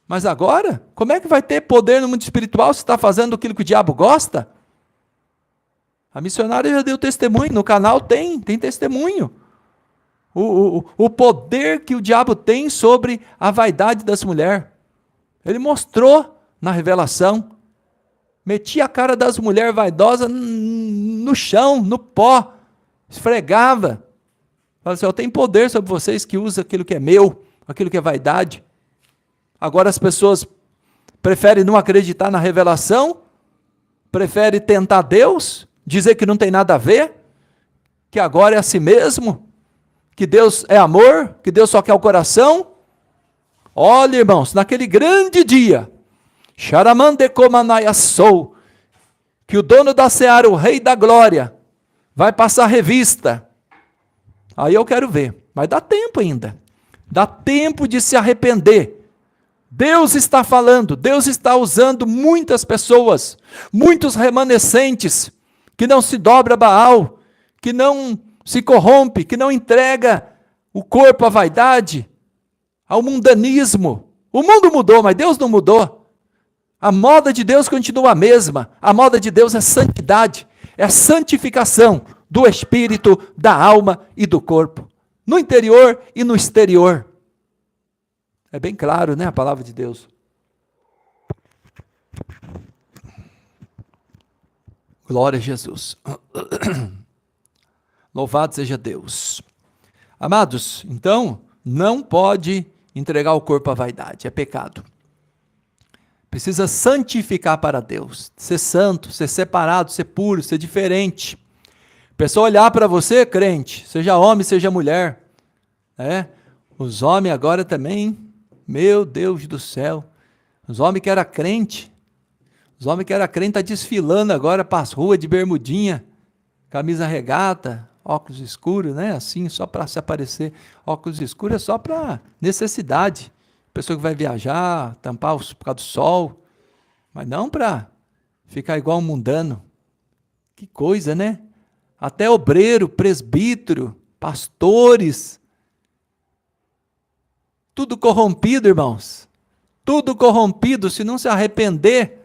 Mas agora, como é que vai ter poder no mundo espiritual se está fazendo aquilo que o diabo gosta? A missionária já deu testemunho, no canal tem testemunho. O poder que o diabo tem sobre a vaidade das mulheres. Ele mostrou na revelação. Metia a cara das mulheres vaidosas no chão, no pó. Esfregava. Fala assim, eu tenho poder sobre vocês que usam aquilo que é meu, aquilo que é vaidade. Agora as pessoas preferem não acreditar na revelação, preferem tentar Deus, dizer que não tem nada a ver, que agora é a si mesmo, que Deus é amor, que Deus só quer o coração. Olha, irmãos, naquele grande dia, Xaramandecomanaiassou, que o dono da seara, o rei da glória, vai passar revista. Aí eu quero ver, mas dá tempo ainda, dá tempo de se arrepender. Deus está falando, Deus está usando muitas pessoas, muitos remanescentes, que não se dobra a Baal, que não se corrompe, que não entrega o corpo à vaidade, ao mundanismo. O mundo mudou, mas Deus não mudou. A moda de Deus continua a mesma. A moda de Deus é santidade, é santificação do espírito, da alma e do corpo, no interior e no exterior. É bem claro, né, a palavra de Deus. Glória a Jesus. Louvado seja Deus. Amados, então, não pode entregar o corpo à vaidade, é pecado. Precisa santificar para Deus, ser santo, ser separado, ser puro, ser diferente. A pessoa olhar para você, crente, seja homem, seja mulher, os homens agora também, meu Deus do céu, os homens que eram crente, tá desfilando agora para as ruas de bermudinha, camisa regata, óculos escuros, né? Assim, só para se aparecer. Óculos escuros é só para necessidade. Pessoa que vai viajar, tampar por causa do sol, mas não para ficar igual um mundano. Que coisa, né? Até obreiro, presbítero, pastores, tudo corrompido, irmãos. Tudo corrompido. Se não se arrepender,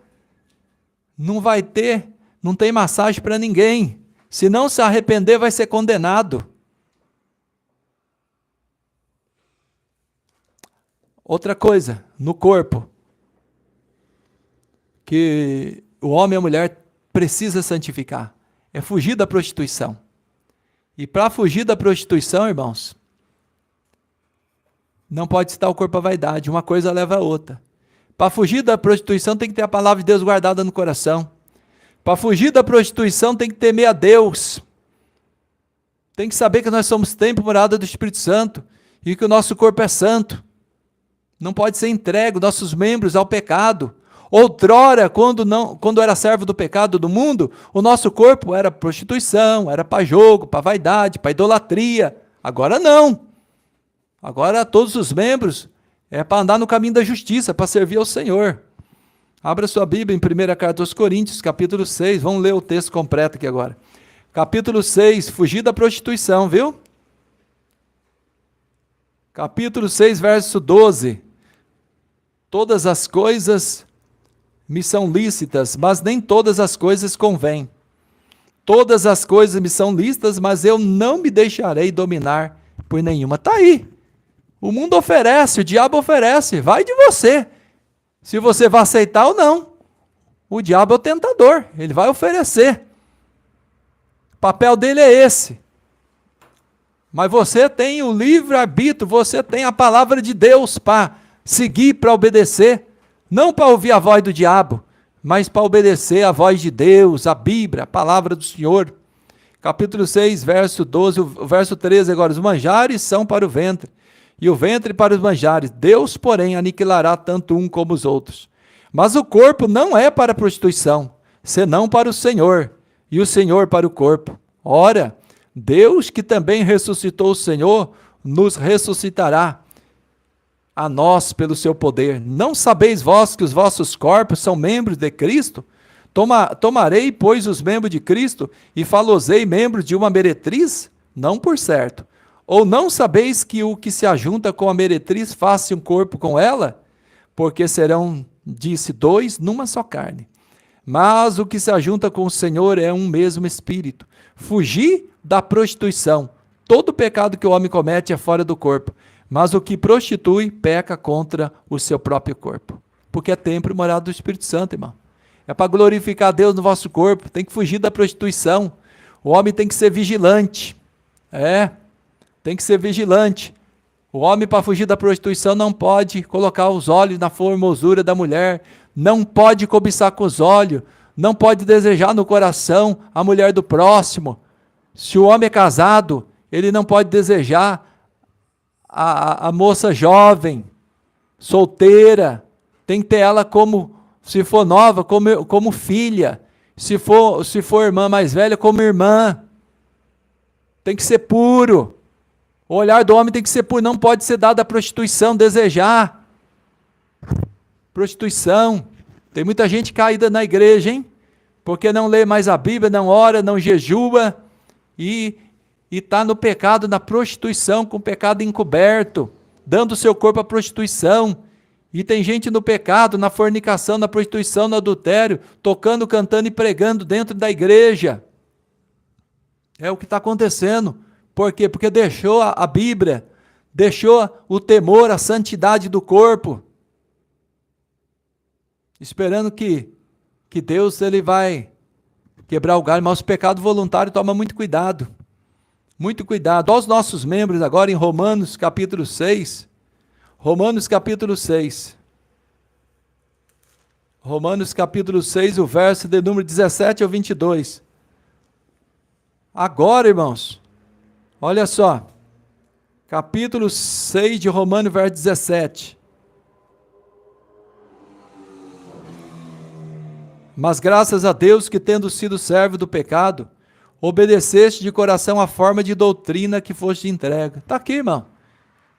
não tem massagem para ninguém. Se não se arrepender, vai ser condenado. Outra coisa, no corpo, que o homem e a mulher precisa santificar, é fugir da prostituição. E para fugir da prostituição, irmãos, não pode estar o corpo à vaidade, uma coisa leva a outra. Para fugir da prostituição tem que ter a palavra de Deus guardada no coração. Para fugir da prostituição tem que temer a Deus. Tem que saber que nós somos templo, morada do Espírito Santo e que o nosso corpo é santo. Não pode ser entregue nossos membros ao pecado. Outrora, quando era servo do pecado do mundo, o nosso corpo era prostituição, era para jogo, para vaidade, para idolatria. Agora não. Agora todos os membros é para andar no caminho da justiça, para servir ao Senhor. Abra sua Bíblia em 1 Carta aos Coríntios, capítulo 6. Vamos ler o texto completo aqui agora. Capítulo 6, fugir da prostituição, viu? Capítulo 6, verso 12. Todas as coisas me são lícitas, mas nem todas as coisas convêm. Todas as coisas me são lícitas, mas eu não me deixarei dominar por nenhuma. Está aí. O mundo oferece, o diabo oferece, vai de você. Se você vai aceitar ou não. O diabo é o tentador, ele vai oferecer. O papel dele é esse. Mas você tem o livre-arbítrio, você tem a palavra de Deus para seguir, para obedecer. Não para ouvir a voz do diabo, mas para obedecer a voz de Deus, a Bíblia, a palavra do Senhor. Capítulo 6, verso 12, o verso 13 agora. Os manjares são para o ventre, e o ventre para os manjares. Deus, porém, aniquilará tanto um como os outros. Mas o corpo não é para a prostituição, senão para o Senhor, e o Senhor para o corpo. Ora, Deus, que também ressuscitou o Senhor, nos ressuscitará a nós pelo seu poder. Não sabeis vós que os vossos corpos são membros de Cristo? Tomarei, pois, os membros de Cristo e falosei membros de uma meretriz? Não por certo. Ou não sabeis que o que se ajunta com a meretriz faz-se um corpo com ela? Porque serão, disse, dois numa só carne. Mas o que se ajunta com o Senhor é um mesmo espírito. Fugir da prostituição. Todo pecado que o homem comete é fora do corpo. Mas o que prostitui, peca contra o seu próprio corpo. Porque é templo e morada do Espírito Santo, irmão. É para glorificar Deus no vosso corpo. Tem que fugir da prostituição. O homem tem que ser vigilante. Tem que ser vigilante. O homem, para fugir da prostituição, não pode colocar os olhos na formosura da mulher. Não pode cobiçar com os olhos. Não pode desejar no coração a mulher do próximo. Se o homem é casado, ele não pode desejar a moça jovem, solteira. Tem que ter ela como, se for nova, como filha. Se for irmã mais velha, como irmã. Tem que ser puro. O olhar do homem tem que ser puro. Não pode ser dado à prostituição, desejar. Prostituição. Tem muita gente caída na igreja, hein? Porque não lê mais a Bíblia, não ora, não jejua. E está no pecado, na prostituição, com pecado encoberto. Dando o seu corpo à prostituição. E tem gente no pecado, na fornicação, na prostituição, no adultério, tocando, cantando e pregando dentro da igreja. É o que está acontecendo. Por quê? Porque deixou a Bíblia, deixou o temor, a santidade do corpo. Esperando que Deus ele vai quebrar o galho, mas o pecado voluntário toma muito cuidado. Muito cuidado. Aos nossos membros agora em Romanos capítulo 6. Romanos capítulo 6. Romanos capítulo 6, o verso de número 17 ao 22. Agora, irmãos, olha só, capítulo 6 de Romanos, verso 17. Mas graças a Deus que, tendo sido servo do pecado, obedeceste de coração a forma de doutrina que foste entregue. Está aqui, irmão.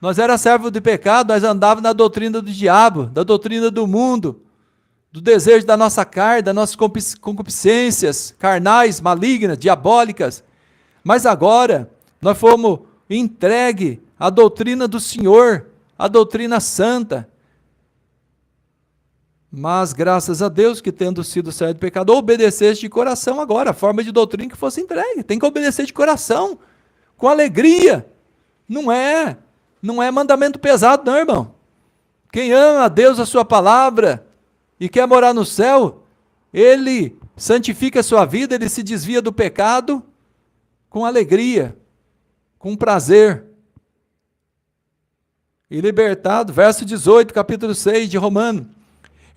Nós era servo de pecado, nós andávamos na doutrina do diabo, da doutrina do mundo, do desejo da nossa carne, das nossas concupiscências carnais, malignas, diabólicas. Mas agora, nós fomos entregue à doutrina do Senhor, à doutrina santa. Mas graças a Deus que, tendo sido servo de pecado, obedeceste de coração agora, a forma de doutrina que fosse entregue. Tem que obedecer de coração, com alegria. Não é mandamento pesado não, irmão. Quem ama a Deus, a sua palavra, e quer morar no céu, ele santifica a sua vida, ele se desvia do pecado com alegria, com prazer. E libertado, verso 18, capítulo 6 de Romanos.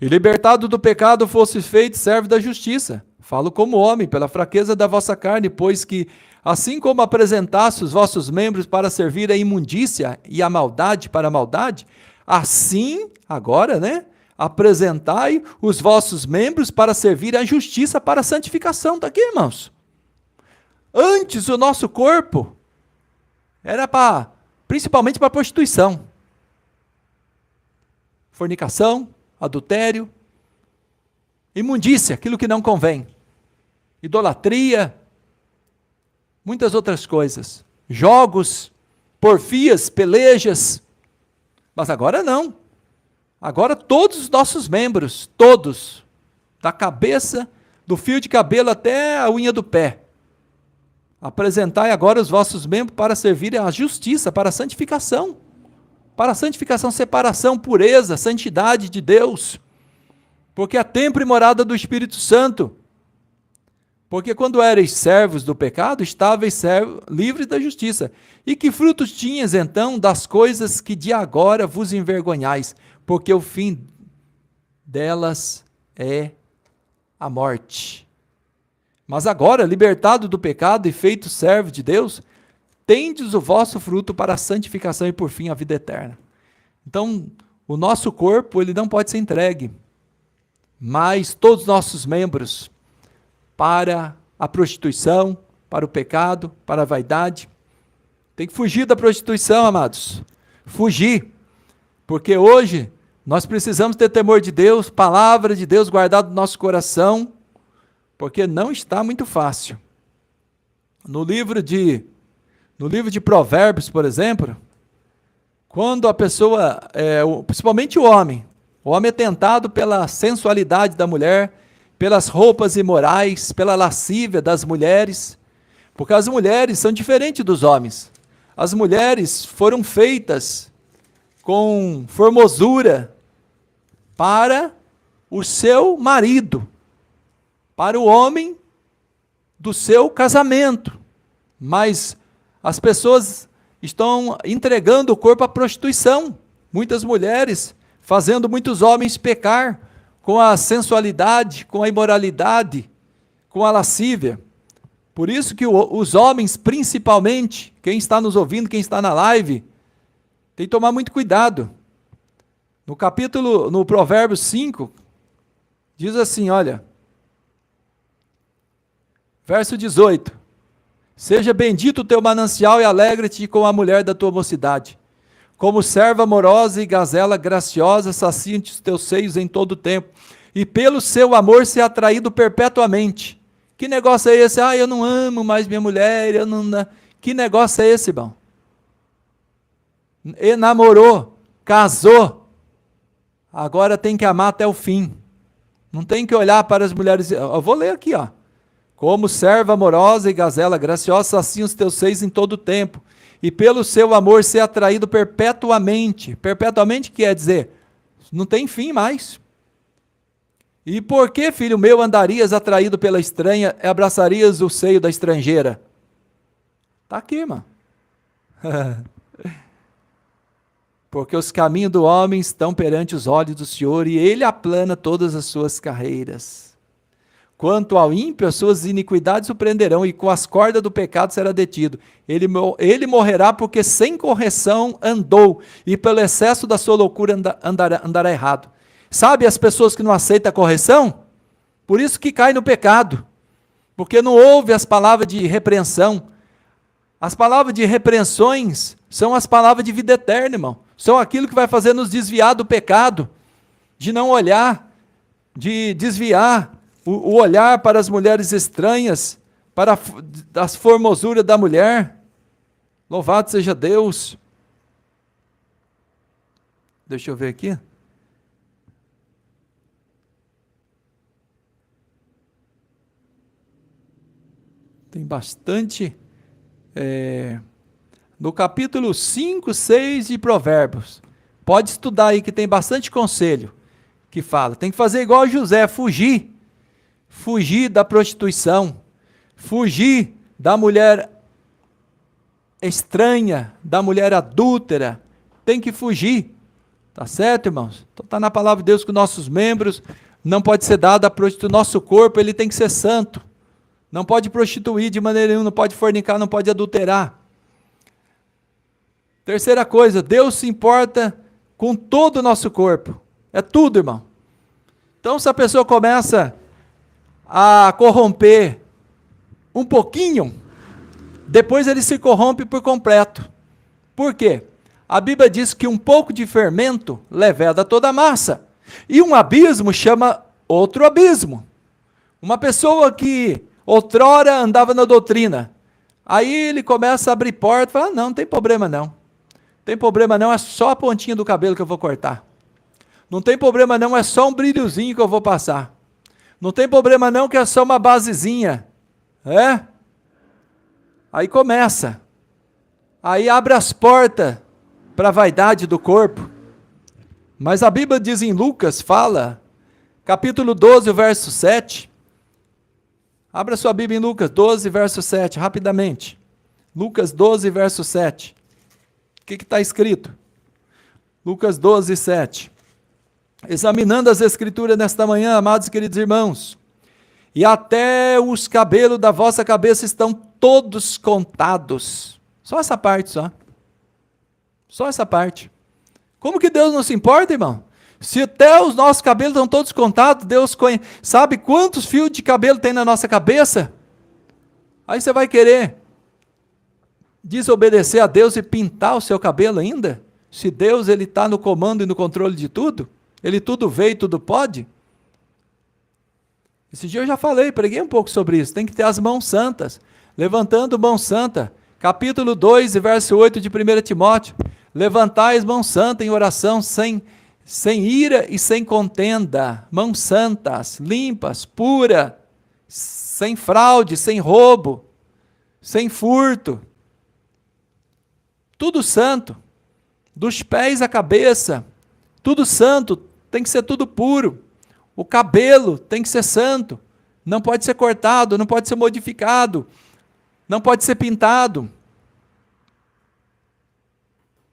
E libertado do pecado fosse feito servo da justiça. Falo como homem, pela fraqueza da vossa carne, pois que, assim como apresentaste os vossos membros para servir a imundícia e a maldade para a maldade, assim, agora, apresentai os vossos membros para servir a justiça para a santificação. Está aqui, irmãos. Antes o nosso corpo era principalmente para prostituição, fornicação, adultério, imundícia, aquilo que não convém, idolatria, muitas outras coisas, jogos, porfias, pelejas. Mas agora não. Agora todos os nossos membros, todos, da cabeça, do fio de cabelo até a unha do pé, apresentai agora os vossos membros para servirem à justiça, para a santificação, separação, pureza, santidade de Deus, porque é templo e morada do Espírito Santo. Porque quando erais servos do pecado, estáveis livres da justiça. E que frutos tinhas então das coisas que de agora vos envergonhais? Porque o fim delas é a morte. Mas agora, libertado do pecado e feito servo de Deus, tendes o vosso fruto para a santificação e por fim a vida eterna. Então, o nosso corpo, ele não pode ser entregue, mas todos os nossos membros, para a prostituição, para o pecado, para a vaidade. Tem que fugir da prostituição, amados. Fugir. Porque hoje nós precisamos ter temor de Deus, palavra de Deus guardada no nosso coração, porque não está muito fácil. No livro de Provérbios, por exemplo, quando a pessoa, principalmente o homem é tentado pela sensualidade da mulher, pelas roupas imorais, pela lascívia das mulheres, porque as mulheres são diferentes dos homens. As mulheres foram feitas com formosura para o seu marido, para o homem do seu casamento, mas as pessoas estão entregando o corpo à prostituição, muitas mulheres fazendo muitos homens pecar, com a sensualidade, com a imoralidade, com a lascívia. Por isso que os homens, principalmente, quem está nos ouvindo, quem está na live, tem que tomar muito cuidado. No Provérbios 5, diz assim, olha, verso 18, seja bendito o teu manancial e alegra-te com a mulher da tua mocidade. Como serva amorosa e gazela graciosa, sacia-te os teus seios em todo o tempo, e pelo seu amor ser atraído perpetuamente. Que negócio é esse? Eu não amo mais minha mulher, Que negócio é esse, irmão? Namorou, casou, agora tem que amar até o fim. Não tem que olhar para as mulheres. Eu vou ler aqui, ó. Como serva amorosa e gazela graciosa, sacia os teus seios em todo o tempo, e pelo seu amor ser atraído perpetuamente. Perpetuamente quer dizer, não tem fim mais. E por que, filho meu, andarias atraído pela estranha e abraçarias o seio da estrangeira? Está aqui, irmão. Porque os caminhos do homem estão perante os olhos do Senhor, e ele aplana todas as suas carreiras. Quanto ao ímpio, as suas iniquidades o prenderão, e com as cordas do pecado será detido. Ele morrerá porque sem correção andou, e pelo excesso da sua loucura andará errado. Sabe as pessoas que não aceitam a correção? Por isso que cai no pecado, porque não ouve as palavras de repreensão. As palavras de repreensões são as palavras de vida eterna, irmão. São aquilo que vai fazer nos desviar do pecado, de não olhar, de desviar o olhar para as mulheres estranhas, para as formosuras da mulher. Louvado seja Deus. Deixa eu ver aqui. Tem bastante. No capítulo 5, 6 de Provérbios. Pode estudar aí que tem bastante conselho que fala. Tem que fazer igual a José, fugir da prostituição, fugir da mulher estranha, da mulher adúltera, tem que fugir, tá certo, irmãos? Então está na palavra de Deus que nossos membros não pode ser dado a prostituir, nosso corpo ele tem que ser santo, não pode prostituir de maneira nenhuma, não pode fornicar, não pode adulterar. Terceira coisa, Deus se importa com todo o nosso corpo, é tudo, irmão. Então se a pessoa começa a corromper um pouquinho, depois ele se corrompe por completo. Por quê? A Bíblia diz que um pouco de fermento leveda toda a massa, e um abismo chama outro abismo. Uma pessoa que outrora andava na doutrina, aí ele começa a abrir porta e fala, não tem problema não, é só a pontinha do cabelo que eu vou cortar, não tem problema não, é só um brilhozinho que eu vou passar, não tem problema não, que é só uma basezinha, aí começa, aí abre as portas para a vaidade do corpo. Mas a Bíblia diz em Lucas, fala, capítulo 12, verso 7, abra sua Bíblia em Lucas 12, verso 7, rapidamente, Lucas 12, verso 7, o que está escrito? Lucas 12, 7, examinando as escrituras nesta manhã, amados e queridos irmãos, e até os cabelos da vossa cabeça estão todos contados, só essa parte só essa parte. Como que Deus não se importa, irmão? Se até os nossos cabelos estão todos contados, Deus sabe quantos fios de cabelo tem na nossa cabeça? Aí você vai querer desobedecer a Deus e pintar o seu cabelo ainda? Se Deus ele está no comando e no controle de tudo? Ele tudo vê e tudo pode? Esse dia eu já falei, preguei um pouco sobre isso. Tem que ter as mãos santas. Levantando mão santa. Capítulo 2, verso 8 de 1 Timóteo. Levantai as mãos santas em oração, sem ira e sem contenda. Mãos santas, limpas, puras, sem fraude, sem roubo, sem furto. Tudo santo. Dos pés à cabeça. Tudo santo. Tem que ser tudo puro. O cabelo tem que ser santo. Não pode ser cortado, não pode ser modificado. Não pode ser pintado.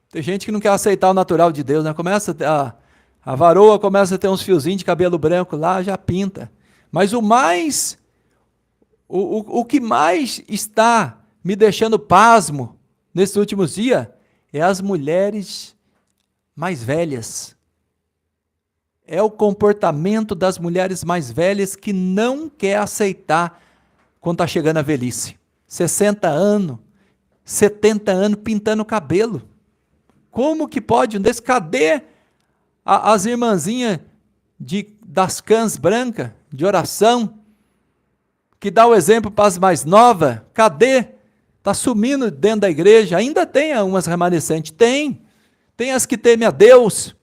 Tem gente que não quer aceitar o natural de Deus, né? Começa a varoa começa a ter uns fiozinhos de cabelo branco lá, já pinta. Mas o que mais está me deixando pasmo nesses últimos dias é as mulheres mais velhas. É o comportamento das mulheres mais velhas que não quer aceitar quando está chegando a velhice. 60 anos, 70 anos pintando o cabelo. Como que pode? Cadê as irmãzinhas das cãs brancas, de oração, que dá o exemplo para as mais novas? Cadê? Está sumindo dentro da igreja. Ainda tem umas remanescentes? Tem as que temem a Deus,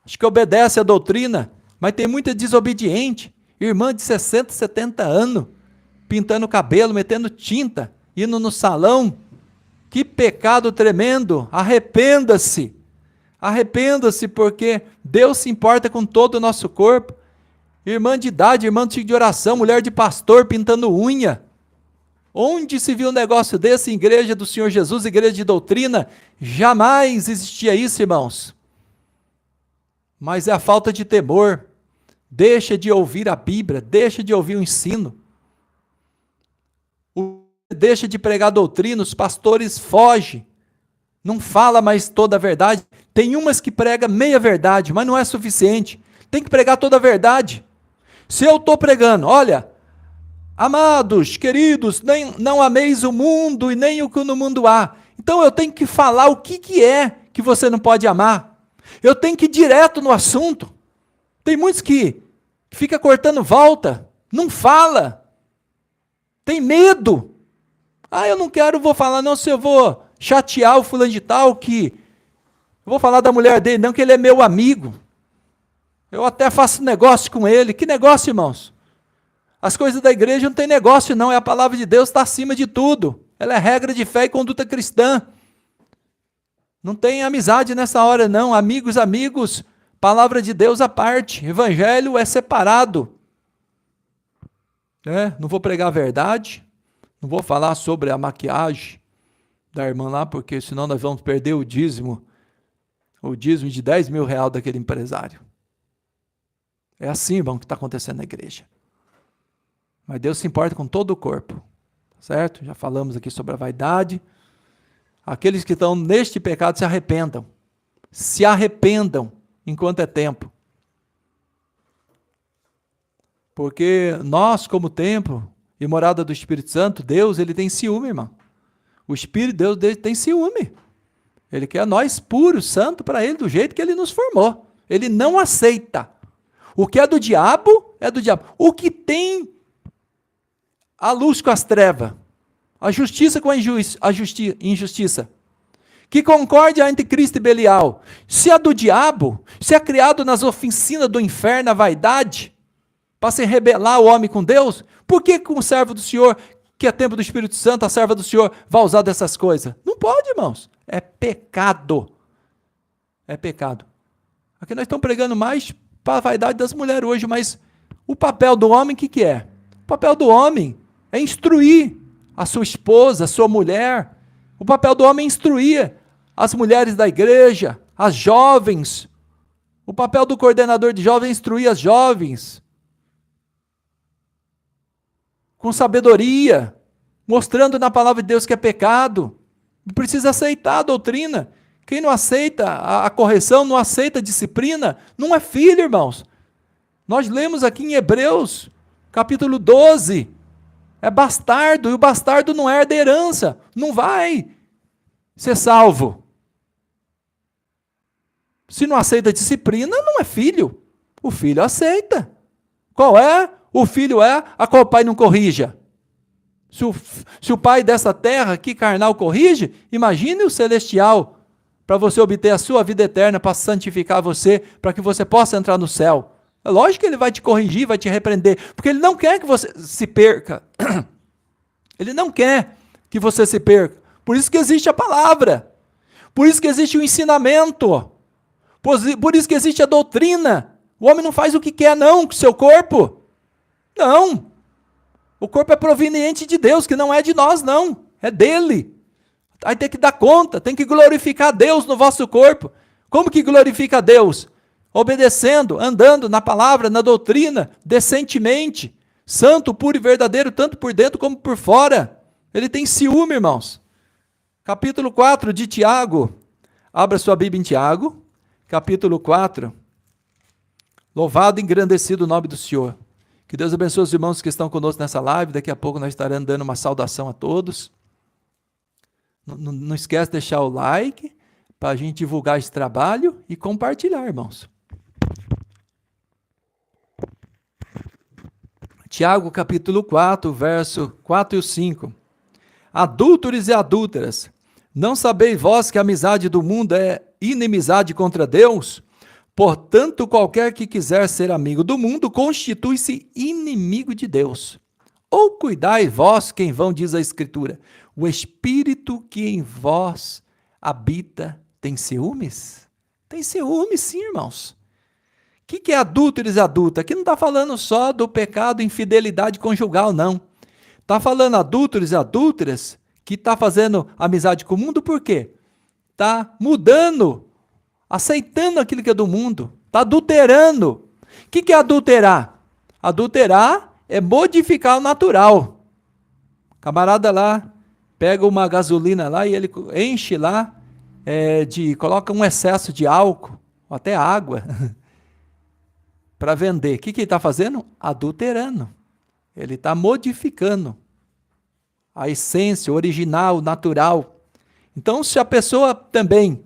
acho que obedece à doutrina, mas tem muita desobediente, irmã de 60, 70 anos, pintando o cabelo, metendo tinta, indo no salão. Que pecado tremendo. Arrependa-se, porque Deus se importa com todo o nosso corpo. Irmã de idade, irmã de oração, mulher de pastor pintando unha. Onde se viu um negócio desse em igreja do Senhor Jesus, igreja de doutrina? Jamais existia isso, irmãos. Mas é a falta de temor. Deixa de ouvir a Bíblia, deixa de ouvir o ensino. Deixa de pregar doutrina, os pastores fogem. Não fala mais toda a verdade. Tem umas que pregam meia verdade, mas não é suficiente. Tem que pregar toda a verdade. Se eu estou pregando, olha, amados, queridos, não ameis o mundo e nem o que no mundo há. Então eu tenho que falar o que é que você não pode amar. Eu tenho que ir direto no assunto. Tem muitos que fica cortando volta, não fala, tem medo. Eu não quero, vou falar não, se eu vou chatear o fulano de tal, que eu vou falar da mulher dele, não, que ele é meu amigo. Eu até faço negócio com ele. Que negócio, irmãos? As coisas da igreja não tem negócio não, é a palavra de Deus, está acima de tudo. Ela é regra de fé e conduta cristã. Não tem amizade nessa hora não, amigos, palavra de Deus à parte, evangelho é separado. Não vou pregar a verdade, não vou falar sobre a maquiagem da irmã lá, porque senão nós vamos perder o dízimo de 10 mil reais daquele empresário. É assim, irmão, que está acontecendo na igreja. Mas Deus se importa com todo o corpo, certo? Já falamos aqui sobre a vaidade. Aqueles que estão neste pecado se arrependam. Se arrependam enquanto é tempo. Porque nós, como templo e morada do Espírito Santo, Deus, ele tem ciúme, irmão. O Espírito de Deus tem ciúme. Ele quer nós puros, santos para ele, do jeito que ele nos formou. Ele não aceita. O que é do diabo, é do diabo. O que tem a luz com as trevas, a justiça com a injustiça, que concorde entre Cristo e Belial, se é do diabo, se é criado nas oficinas do inferno, a vaidade, para se rebelar o homem com Deus, por que com o servo do Senhor, que é templo do Espírito Santo, a serva do Senhor, vai usar dessas coisas? Não pode, irmãos. É pecado. É pecado. Aqui nós estamos pregando mais para a vaidade das mulheres hoje, mas o papel do homem, o que é? O papel do homem é instruir a sua esposa, a sua mulher. O papel do homem é instruir as mulheres da igreja, as jovens. O papel do coordenador de jovens é instruir as jovens. Com sabedoria, mostrando na palavra de Deus que é pecado. Precisa aceitar a doutrina. Quem não aceita a correção, não aceita a disciplina, não é filho, irmãos. Nós lemos aqui em Hebreus, capítulo 12, é bastardo, e o bastardo não herda herança, não vai ser salvo. Se não aceita a disciplina, não é filho. O filho aceita. Qual é? O filho é a qual o pai não corrija. Se o pai dessa terra aqui, carnal, corrige, imagine o celestial, para você obter a sua vida eterna, para santificar você, para que você possa entrar no céu. É lógico que ele vai te corrigir, vai te repreender, porque ele não quer que você se perca. Ele não quer que você se perca. Por isso que existe a palavra. Por isso que existe o ensinamento. Por isso que existe a doutrina. O homem não faz o que quer não com o seu corpo. Não. O corpo é proveniente de Deus, que não é de nós não. É dele. Aí tem que dar conta, tem que glorificar Deus no vosso corpo. Como que glorifica a Deus? Obedecendo, andando na palavra, na doutrina, decentemente, santo, puro e verdadeiro, tanto por dentro como por fora. Ele tem ciúme, irmãos. Capítulo 4 de Tiago. Abra sua Bíblia em Tiago, capítulo 4. Louvado e engrandecido o nome do Senhor. Que Deus abençoe os irmãos que estão conosco nessa live. Daqui a pouco nós estaremos dando uma saudação a todos. Não esquece de deixar o like para a gente divulgar esse trabalho e compartilhar, irmãos. Tiago capítulo 4, verso 4 e 5. Adúlteros e adúlteras, não sabeis vós que a amizade do mundo é inimizade contra Deus? Portanto, qualquer que quiser ser amigo do mundo, constitui-se inimigo de Deus. Ou cuidai vós, quem vão, diz a Escritura, o Espírito que em vós habita tem ciúmes? Tem ciúmes, sim, irmãos. O que é adúlteros e adulta? Aqui não está falando só do pecado infidelidade conjugal, não. Está falando adúlteros e adúlteras que está fazendo amizade com o mundo, por quê? Está mudando, aceitando aquilo que é do mundo, está adulterando. O que é adulterar? Adulterar é modificar o natural. Camarada lá, pega uma gasolina lá e ele enche lá, coloca um excesso de álcool, ou até água, para vender. O que ele está fazendo? Adulterando. Ele está modificando a essência, o original, o natural. Então, se a pessoa também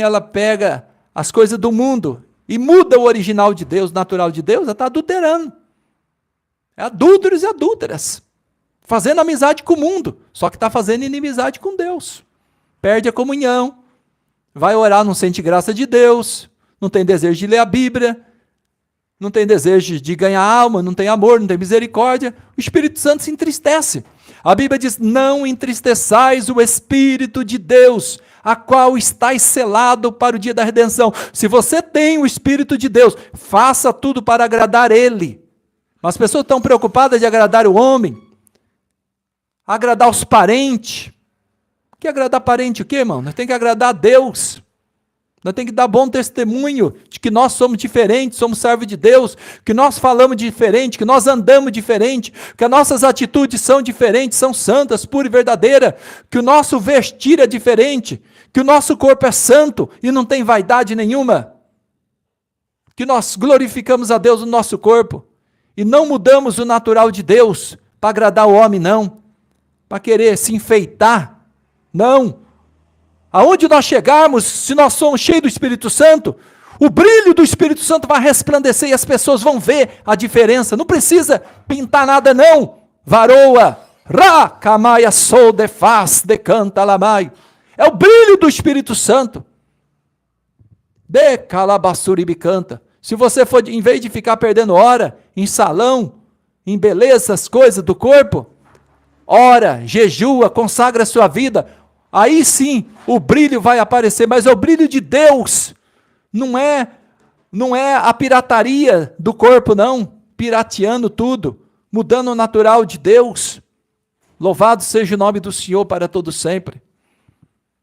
ela pega as coisas do mundo e muda o original de Deus, o natural de Deus, ela está adulterando. É adúlteros e adúlteras, fazendo amizade com o mundo, só que está fazendo inimizade com Deus. Perde a comunhão, vai orar, não sente graça de Deus, não tem desejo de ler a Bíblia, não tem desejo de ganhar alma, não tem amor, não tem misericórdia, o Espírito Santo se entristece. A Bíblia diz, não entristeçais o Espírito de Deus, a qual estáis selado para o dia da redenção. Se você tem o Espírito de Deus, faça tudo para agradar Ele. Mas as pessoas estão preocupadas de agradar o homem, agradar os parentes. Que agradar parente o quê, irmão? Nós temos que agradar a Deus. Nós temos que dar bom testemunho de que nós somos diferentes, somos servos de Deus, que nós falamos diferente, que nós andamos diferente, que as nossas atitudes são diferentes, são santas, puras e verdadeiras, que o nosso vestir é diferente, que o nosso corpo é santo e não tem vaidade nenhuma, que nós glorificamos a Deus no nosso corpo e não mudamos o natural de Deus para agradar o homem, não, para querer se enfeitar, não. Aonde nós chegarmos, se nós somos cheios do Espírito Santo, o brilho do Espírito Santo vai resplandecer e as pessoas vão ver a diferença. Não precisa pintar nada não. Varoa, ra, camaia, sou de faz, de canta, lamai. É o brilho do Espírito Santo. De calabassuribi canta. Se você for, em vez de ficar perdendo hora em salão, em beleza, as coisas do corpo, ora, jejua, consagra a sua vida, aí sim o brilho vai aparecer, mas é o brilho de Deus, não é a pirataria do corpo não, pirateando tudo, mudando o natural de Deus. Louvado seja o nome do Senhor para todo sempre.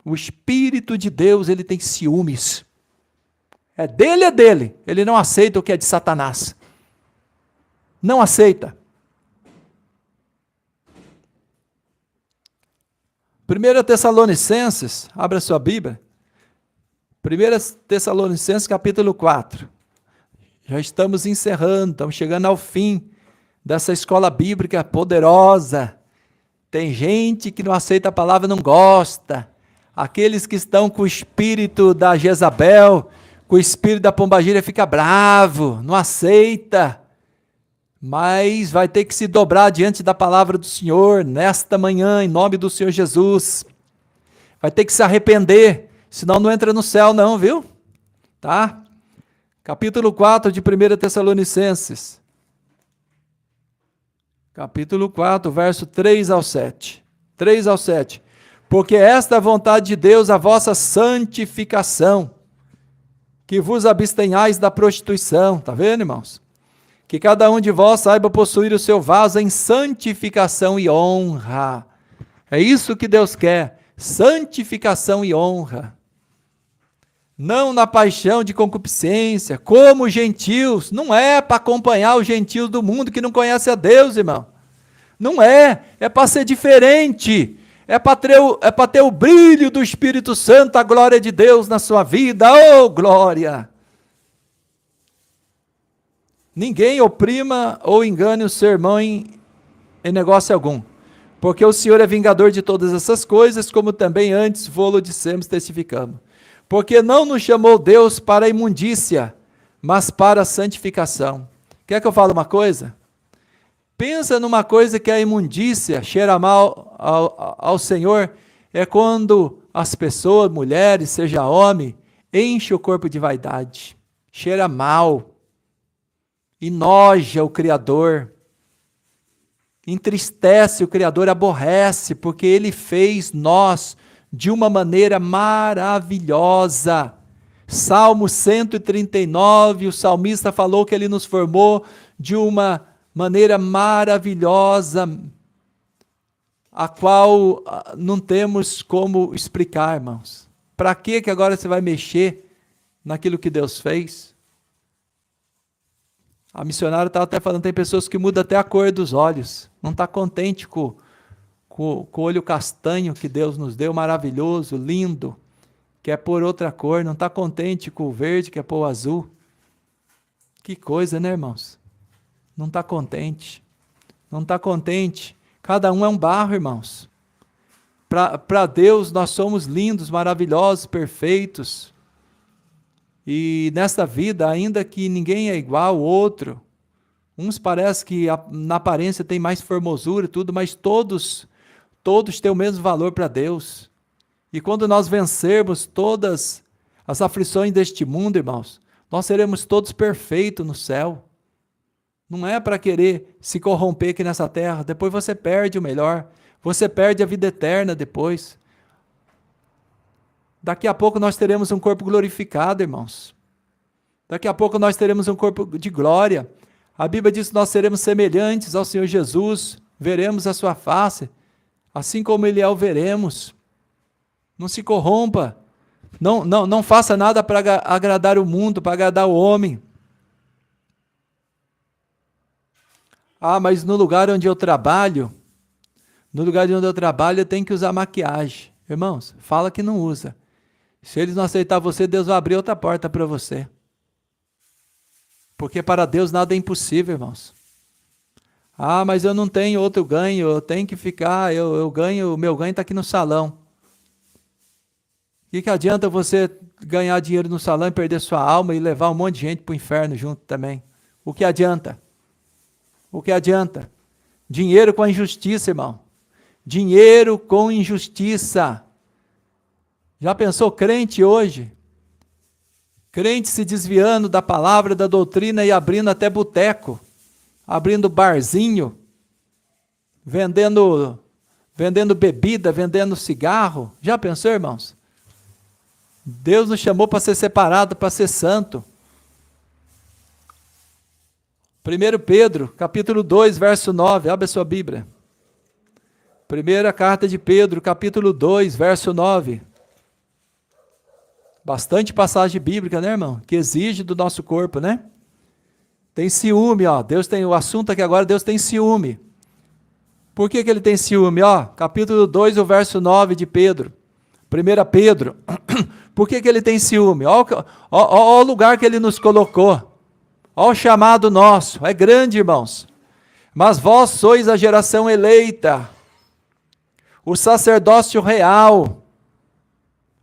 O Espírito de Deus, ele tem ciúmes, é dele, ele não aceita o que é de Satanás, não aceita. 1 Tessalonicenses, abra sua Bíblia, 1 Tessalonicenses capítulo 4, já estamos encerrando, estamos chegando ao fim dessa escola bíblica poderosa. Tem gente que não aceita a palavra, não gosta, aqueles que estão com o espírito da Jezabel, com o espírito da pombagira, fica bravo, não aceita, mas vai ter que se dobrar diante da palavra do Senhor, nesta manhã, em nome do Senhor Jesus, vai ter que se arrepender, senão não entra no céu não, viu? Tá? Capítulo 4 de 1 Tessalonicenses, capítulo 4, verso 3 ao 7, porque esta é a vontade de Deus, a vossa santificação, que vos abstenhais da prostituição, tá vendo, irmãos? Que cada um de vós saiba possuir o seu vaso em santificação e honra. É isso que Deus quer, santificação e honra. Não na paixão de concupiscência, como os gentios, não é para acompanhar os gentios do mundo que não conhece a Deus, irmão. Não é para ser diferente, é para ter o brilho do Espírito Santo, a glória de Deus na sua vida, oh glória! Ninguém oprima ou engane o seu irmão em negócio algum, porque o Senhor é vingador de todas essas coisas, como também antes vô-lo dissemos, testificamos. Porque não nos chamou Deus para a imundícia, mas para a santificação. Quer que eu fale uma coisa? Pensa numa coisa que é a imundícia, cheira mal ao Senhor, é quando as pessoas, mulheres, seja homem, enchem o corpo de vaidade, cheira mal, enoja o Criador, entristece o Criador, aborrece, porque Ele fez nós de uma maneira maravilhosa. Salmo 139, o salmista falou que Ele nos formou de uma maneira maravilhosa, a qual não temos como explicar, irmãos. Para que agora você vai mexer naquilo que Deus fez? A missionária estava até falando, tem pessoas que mudam até a cor dos olhos, não está contente com o olho castanho que Deus nos deu, maravilhoso, lindo, quer pôr outra cor, não está contente com o verde, quer pôr o azul. Que coisa, né, irmãos? Não está contente, não está contente. Cada um é um barro, irmãos. Para Deus nós somos lindos, maravilhosos, perfeitos. E nesta vida, ainda que ninguém é igual ao outro, uns parece que na aparência tem mais formosura e tudo, mas todos têm o mesmo valor para Deus. E quando nós vencermos todas as aflições deste mundo, irmãos, nós seremos todos perfeitos no céu. Não é para querer se corromper aqui nessa terra, depois você perde o melhor, você perde a vida eterna depois. Daqui a pouco nós teremos um corpo glorificado, irmãos. Daqui a pouco nós teremos um corpo de glória. A Bíblia diz que nós seremos semelhantes ao Senhor Jesus, veremos a sua face, assim como Ele é, o veremos. Não se corrompa, não faça nada para agradar o mundo, para agradar o homem. Ah, mas no lugar onde eu trabalho, eu tenho que usar maquiagem. Irmãos, fala que não usa. Se eles não aceitarem você, Deus vai abrir outra porta para você. Porque para Deus nada é impossível, irmãos. Ah, mas eu não tenho outro ganho, eu tenho que ficar, eu ganho, o meu ganho está aqui no salão. O que adianta você ganhar dinheiro no salão e perder sua alma e levar um monte de gente para o inferno junto também? O que adianta? O que adianta? Dinheiro com a injustiça, irmão. Dinheiro com injustiça. Já pensou crente hoje? Crente se desviando da palavra, da doutrina e abrindo até boteco, abrindo barzinho, vendendo bebida, vendendo cigarro. Já pensou, irmãos? Deus nos chamou para ser separado, para ser santo. 1 Pedro, capítulo 2, verso 9, abre a sua Bíblia. Primeira carta de Pedro, capítulo 2, verso 9. Bastante passagem bíblica, né, irmão? Que exige do nosso corpo, né? Tem ciúme, ó. Deus tem o assunto aqui agora, Deus tem ciúme. Por que ele tem ciúme? Ó, capítulo 2, o verso 9 de Pedro. 1 Pedro. Por que ele tem ciúme? Ó o lugar que ele nos colocou. Ó o chamado nosso. É grande, irmãos. Mas vós sois a geração eleita, o sacerdócio real,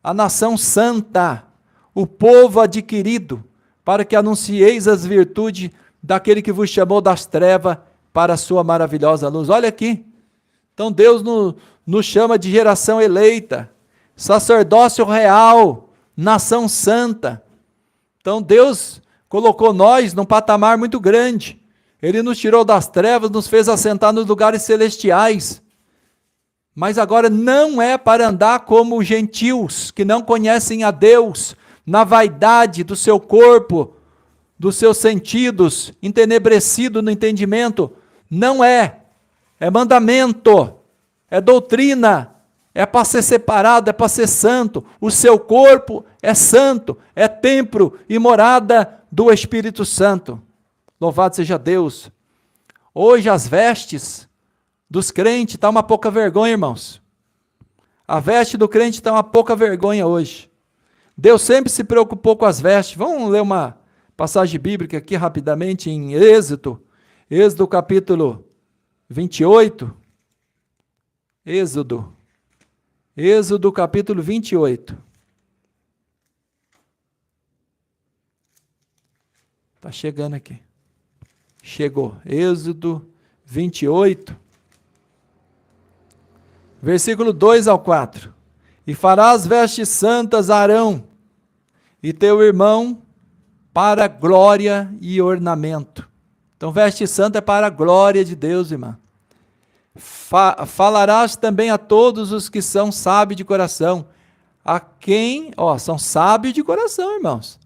a nação santa, o povo adquirido, para que anuncieis as virtudes daquele que vos chamou das trevas para a sua maravilhosa luz. Olha aqui. Então Deus nos chama de geração eleita, sacerdócio real, nação santa. Então Deus colocou nós num patamar muito grande. Ele nos tirou das trevas, nos fez assentar nos lugares celestiais. Mas agora não é para andar como os gentios, que não conhecem a Deus, na vaidade do seu corpo, dos seus sentidos, entenebrecido no entendimento. Não é. É mandamento, é doutrina, é para ser separado, é para ser santo. O seu corpo é santo, é templo e morada do Espírito Santo. Louvado seja Deus. Hoje as vestes dos crentes está uma pouca vergonha, irmãos. A veste do crente está uma pouca vergonha hoje. Deus sempre se preocupou com as vestes. Vamos ler uma passagem bíblica aqui rapidamente em Êxodo capítulo 28. Êxodo capítulo 28. Está chegando aqui. Chegou. Êxodo 28. Versículo 2 ao 4. E farás vestes santas a Arão e teu irmão para glória e ornamento. Então, veste santa é para a glória de Deus, irmã. Falarás também a todos os que são sábios de coração. A quem, são sábios de coração, irmãos.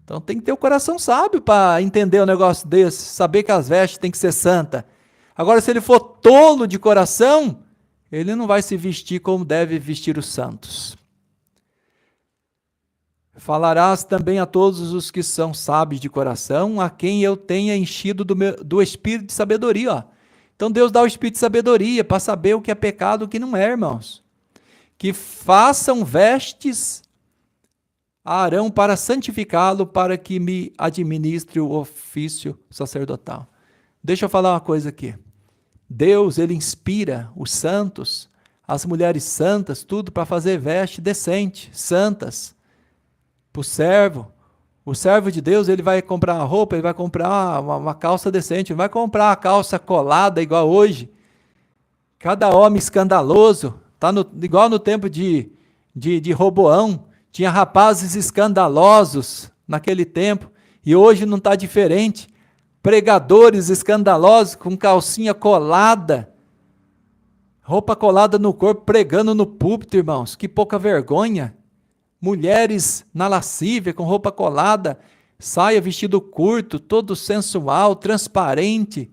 Então tem que ter o coração sábio para entender um negócio desse, saber que as vestes têm que ser santa. Agora, se ele for tolo de coração, ele não vai se vestir como deve vestir os santos. Falarás também a todos os que são sábios de coração, a quem eu tenha enchido do espírito de sabedoria. Ó. Então Deus dá o espírito de sabedoria para saber o que é pecado e o que não é, irmãos. Que façam vestes a Arão para santificá-lo, para que me administre o ofício sacerdotal. Deixa eu falar uma coisa aqui. Deus, ele inspira os santos, as mulheres santas, tudo para fazer veste decente, santas, para o servo. O servo de Deus, ele vai comprar uma roupa, ele vai comprar uma calça decente, não vai comprar uma calça colada igual hoje. Cada homem escandaloso, tá igual no tempo de Roboão, tinha rapazes escandalosos naquele tempo, e hoje não está diferente. Pregadores escandalosos com calcinha colada, roupa colada no corpo, pregando no púlpito, irmãos, que pouca vergonha. Mulheres na lascívia, com roupa colada, saia, vestido curto, todo sensual, transparente,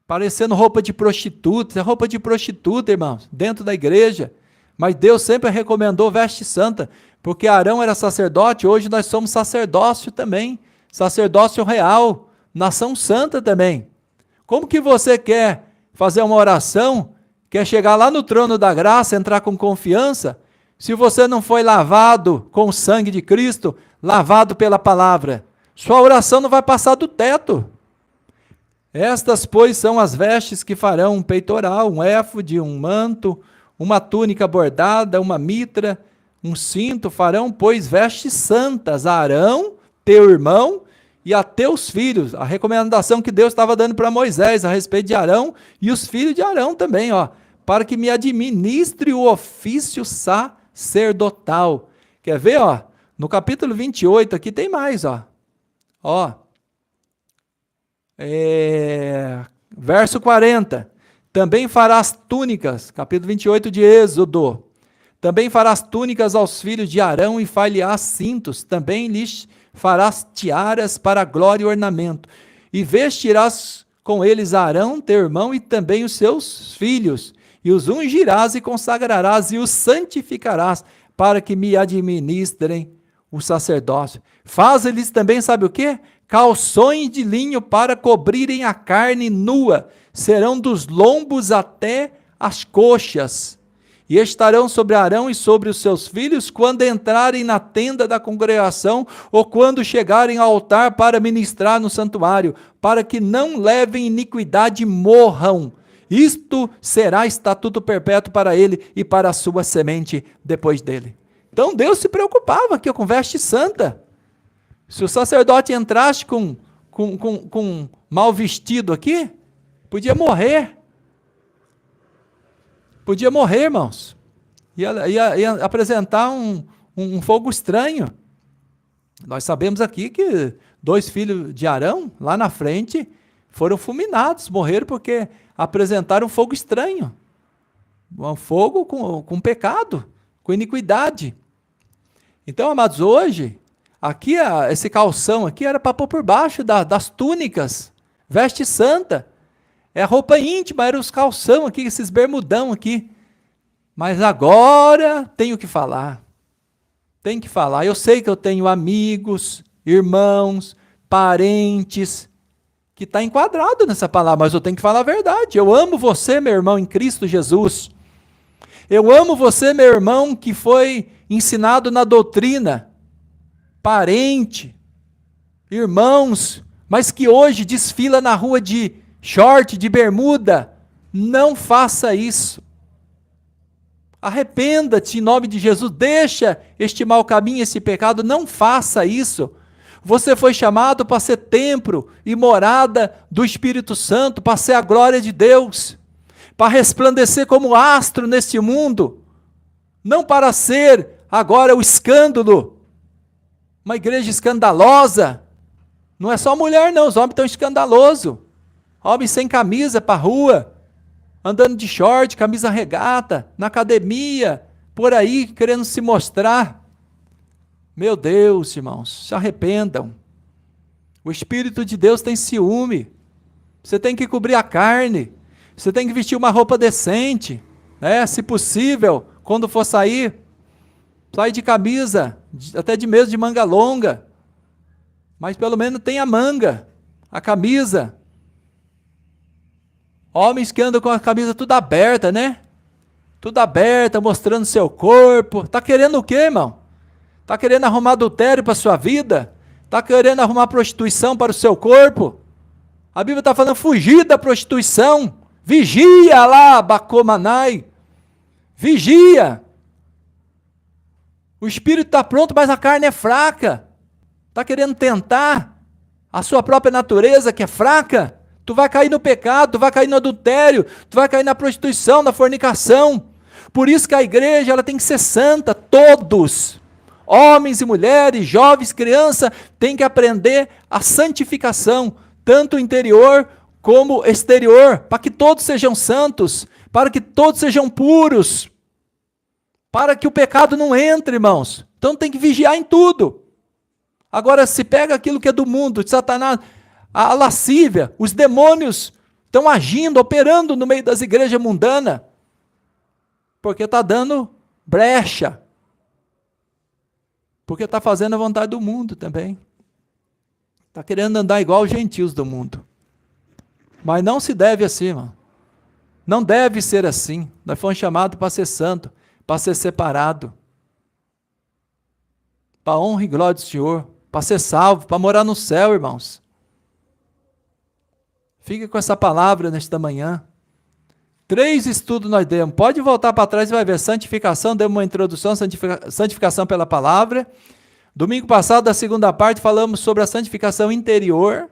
parecendo roupa de prostituta. É roupa de prostituta, irmãos, dentro da igreja. Mas Deus sempre recomendou veste santa, porque Arão era sacerdote, hoje nós somos sacerdócio também, sacerdócio real, nação santa também. Como que você quer fazer uma oração, quer chegar lá no trono da graça, entrar com confiança, se você não foi lavado com o sangue de Cristo, lavado pela palavra? Sua oração não vai passar do teto. Estas, pois, são as vestes que farão um peitoral, um éfode, um manto, uma túnica bordada, uma mitra, um cinto, farão, pois, vestes santas a Arão, teu irmão, e a teus filhos. A recomendação que Deus estava dando para Moisés a respeito de Arão e os filhos de Arão também, ó, para que me administre o ofício sacerdotal. Quer ver, ó? No capítulo 28 aqui tem mais, ó. Verso 40. Também farás túnicas, capítulo 28 de Êxodo. Também farás túnicas aos filhos de Arão e far-lhe-ás cintos. Também lhes farás tiaras para glória e ornamento. E vestirás com eles Arão, teu irmão, e também os seus filhos. E os ungirás e consagrarás e os santificarás, para que me administrem o sacerdócio. Faz-lhes também, sabe o quê? Calções de linho para cobrirem a carne nua, serão dos lombos até as coxas, e estarão sobre Arão e sobre os seus filhos, quando entrarem na tenda da congregação, ou quando chegarem ao altar para ministrar no santuário, para que não levem iniquidade e morram. Isto será estatuto perpétuo para ele e para a sua semente depois dele. Então Deus se preocupava aqui com veste santa. Se o sacerdote entrasse com mal vestido aqui, podia morrer. Podia morrer, irmãos. Ia apresentar um fogo estranho. Nós sabemos aqui que 2 filhos de Arão, lá na frente, foram fulminados, morreram porque apresentaram um fogo estranho. Um fogo com pecado, com iniquidade. Então, amados, hoje, aqui esse calção aqui era para pôr por baixo das túnicas, veste santa. É a roupa íntima, era os calção aqui, esses bermudão aqui. Mas agora tenho que falar. Tenho que falar. Eu sei que eu tenho amigos, irmãos, parentes, que está enquadrado nessa palavra, mas eu tenho que falar a verdade. Eu amo você, meu irmão, em Cristo Jesus. Eu amo você, meu irmão, que foi ensinado na doutrina, parente, irmãos, mas que hoje desfila na rua de short, de bermuda. Não faça isso. Arrependa-te em nome de Jesus, deixa este mau caminho, esse pecado, não faça isso. Você foi chamado para ser templo e morada do Espírito Santo, para ser a glória de Deus, para resplandecer como astro neste mundo, não para ser agora o escândalo, uma igreja escandalosa. Não é só mulher não, os homens estão escandalosos, homens sem camisa para a rua, andando de short, camisa regata, na academia, por aí, querendo se mostrar. Meu Deus, irmãos, se arrependam. O Espírito de Deus tem ciúme. Você tem que cobrir a carne. Você tem que vestir uma roupa decente, né? Se possível, quando for sair, Sai de camisa, até de mesmo de manga longa. Mas pelo menos tem a manga, a camisa. Homens que andam com a camisa tudo aberta, né? Tudo aberta, mostrando seu corpo. Tá querendo o quê, irmão? Tá querendo arrumar adultério para sua vida? Tá querendo arrumar prostituição para o seu corpo? A Bíblia está falando fugir da prostituição. Vigia lá, Bacomanai. Vigia. O espírito está pronto, mas a carne é fraca. Está querendo tentar a sua própria natureza, que é fraca. Tu vai cair no pecado, tu vai cair no adultério, tu vai cair na prostituição, na fornicação. Por isso que a igreja ela tem que ser santa, todos. Homens e mulheres, jovens, crianças, têm que aprender a santificação, tanto interior como exterior, para que todos sejam santos, para que todos sejam puros, para que o pecado não entre, irmãos. Então tem que vigiar em tudo. Agora, se pega aquilo que é do mundo, de Satanás, a lascívia, os demônios estão agindo, operando no meio das igrejas mundanas, porque está dando brecha, porque está fazendo a vontade do mundo também. Está querendo andar igual os gentios do mundo. Mas não se deve assim, irmão. Não deve ser assim. Nós fomos chamados para ser santo, para ser separado, para a honra e glória do Senhor, para ser salvo, para morar no céu, irmãos. Fique com essa palavra nesta manhã. 3 estudos nós demos. Pode voltar para trás e vai ver. Santificação, demos uma introdução, santificação pela palavra. Domingo passado, da segunda parte, falamos sobre a santificação interior.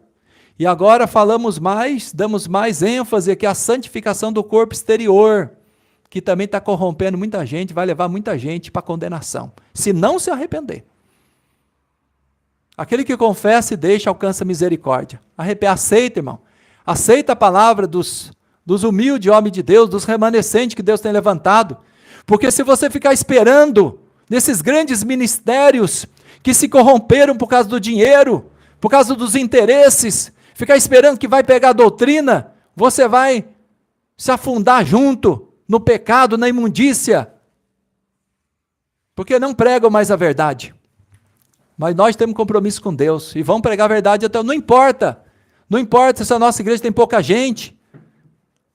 E agora damos mais ênfase aqui à santificação do corpo exterior, que também está corrompendo muita gente, vai levar muita gente para a condenação, se não se arrepender. Aquele que confessa e deixa, alcança misericórdia. Aceita, irmão. Aceita a palavra dos humildes homens de Deus, dos remanescentes que Deus tem levantado. Porque se você ficar esperando nesses grandes ministérios que se corromperam por causa do dinheiro, por causa dos interesses, ficar esperando que vai pegar a doutrina, você vai se afundar junto no pecado, na imundícia, porque não pregam mais a verdade. Mas nós temos compromisso com Deus e vamos pregar a verdade até. Não importa se a nossa igreja tem pouca gente,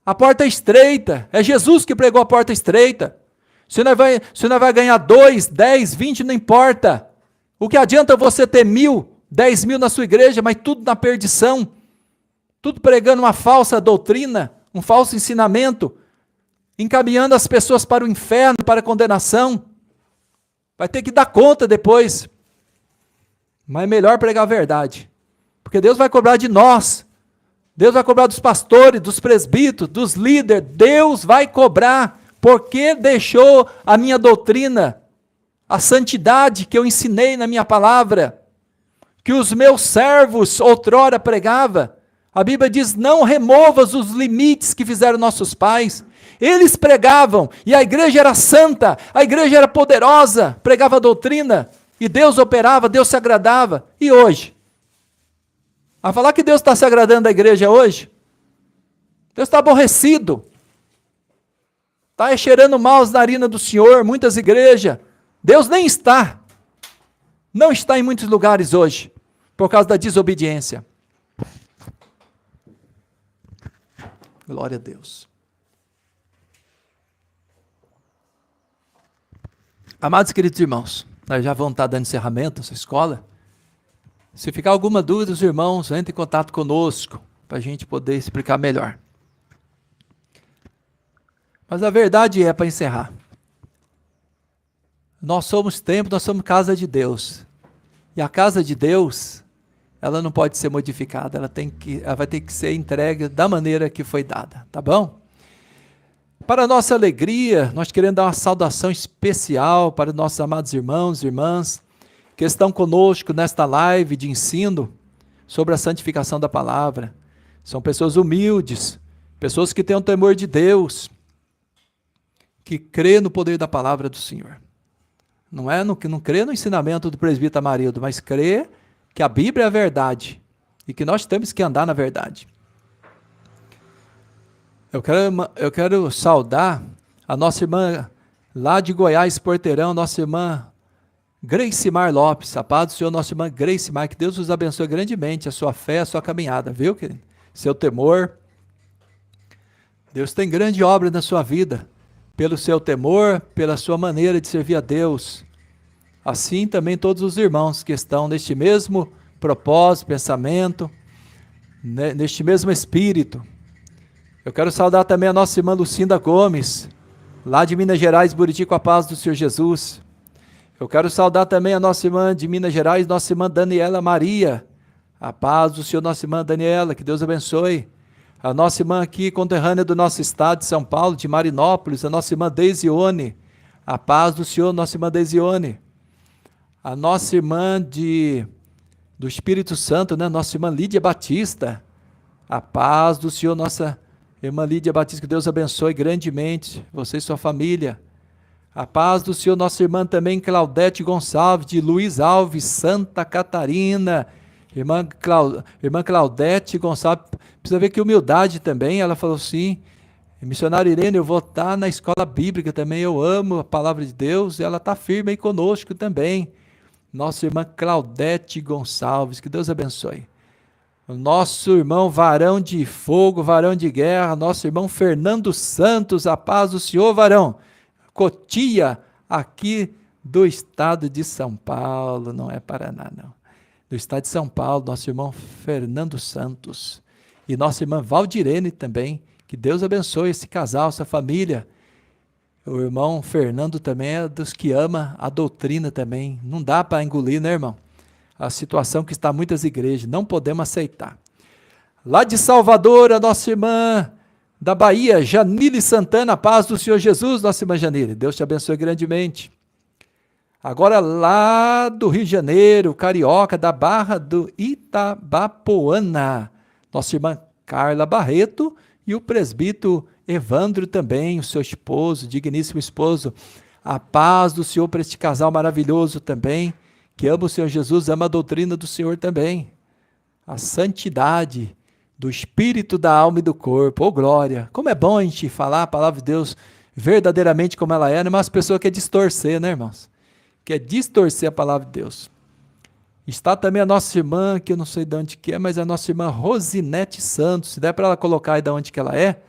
a porta é estreita, é Jesus que pregou a porta estreita. Se nós vai ganhar 2, 10, 20, não importa. O que adianta você ter 1.000, 10.000 na sua igreja, mas tudo na perdição, tudo pregando uma falsa doutrina, um falso ensinamento, encaminhando as pessoas para o inferno, para a condenação. Vai ter que dar conta depois. Mas é melhor pregar a verdade, porque Deus vai cobrar de nós, Deus vai cobrar dos pastores, dos presbíteros, dos líderes, Deus vai cobrar, porque deixou a minha doutrina, a santidade que eu ensinei na minha palavra, que os meus servos outrora pregava. A Bíblia diz, não removas os limites que fizeram nossos pais. Eles pregavam, e a igreja era santa, a igreja era poderosa, pregava a doutrina, e Deus operava, Deus se agradava. E hoje? A falar que Deus está se agradando da igreja hoje? Deus está aborrecido. Está cheirando mal as narinas do Senhor, muitas igrejas. Deus nem está. Não está em muitos lugares hoje, por causa da desobediência. Glória a Deus. Amados queridos irmãos, nós já vamos estar dando encerramento nessa escola. Se ficar alguma dúvida, os irmãos, entrem em contato conosco, para a gente poder explicar melhor. Mas a verdade é, para encerrar, nós somos templo, nós somos casa de Deus. E a casa de Deus, ela não pode ser modificada, ela vai ter que ser entregue da maneira que foi dada, tá bom? Para nossa alegria, nós queremos dar uma saudação especial para nossos amados irmãos e irmãs que estão conosco nesta live de ensino sobre a santificação da palavra. São pessoas humildes, pessoas que têm o temor de Deus, que crê no poder da palavra do Senhor. Não crê no ensinamento do presbítero Amarildo, mas crê que a Bíblia é a verdade e que nós temos que andar na verdade. Eu quero saudar a nossa irmã lá de Goiás, Porteirão, nossa irmã Grecimar Lopes, a paz do Senhor, nossa irmã Grecimar, que Deus os abençoe grandemente, a sua fé, a sua caminhada, viu, querido? Seu temor. Deus tem grande obra na sua vida, pelo seu temor, pela sua maneira de servir a Deus. Assim também todos os irmãos que estão neste mesmo propósito, pensamento, neste mesmo espírito. Eu quero saudar também a nossa irmã Lucinda Gomes, lá de Minas Gerais, Buriti, com a paz do Senhor Jesus. Eu quero saudar também a nossa irmã de Minas Gerais, nossa irmã Daniela Maria, a paz do Senhor, nossa irmã Daniela, que Deus abençoe. A nossa irmã aqui, conterrânea do nosso estado de São Paulo, de Marinópolis, a nossa irmã Deisione, a paz do Senhor, nossa irmã Deisione. A nossa irmã do Espírito Santo, né? Nossa irmã Lídia Batista, a paz do Senhor, nossa irmã Lídia Batista, que Deus abençoe grandemente, você e sua família. A paz do Senhor, nossa irmã também Claudete Gonçalves, de Luiz Alves, Santa Catarina. Irmã Claudete Gonçalves, precisa ver que humildade também, ela falou assim, missionária Irene, eu vou estar na escola bíblica também, eu amo a palavra de Deus, e ela está firme aí conosco também. Nossa irmã Claudete Gonçalves, que Deus abençoe. O nosso irmão varão de fogo, varão de guerra, nosso irmão Fernando Santos, a paz do Senhor, varão. Cotia, aqui do estado de São Paulo, não é Paraná, não. Do estado de São Paulo, nosso irmão Fernando Santos. E nossa irmã Valdirene também, que Deus abençoe esse casal, essa família. O irmão Fernando também é dos que ama a doutrina também. Não dá para engolir, né, irmão? A situação que está em muitas igrejas, não podemos aceitar. Lá de Salvador, a nossa irmã da Bahia, Janile Santana, a paz do Senhor Jesus, nossa irmã Janile, Deus te abençoe grandemente. Agora lá do Rio de Janeiro, carioca, da Barra do Itabapoana, nossa irmã Carla Barreto e o presbítero Evandro também, o seu esposo, digníssimo esposo. A paz do Senhor para este casal maravilhoso também, que ama o Senhor Jesus, ama a doutrina do Senhor também. A santidade do espírito, da alma e do corpo. Oh, glória! Como é bom a gente falar a palavra de Deus verdadeiramente como ela é, mas as pessoas querem distorcer, né, irmãos? Quer distorcer a palavra de Deus. Está também a nossa irmã, que eu não sei de onde que é, mas é a nossa irmã Rosinete Santos. Se der para ela colocar aí de onde que ela é.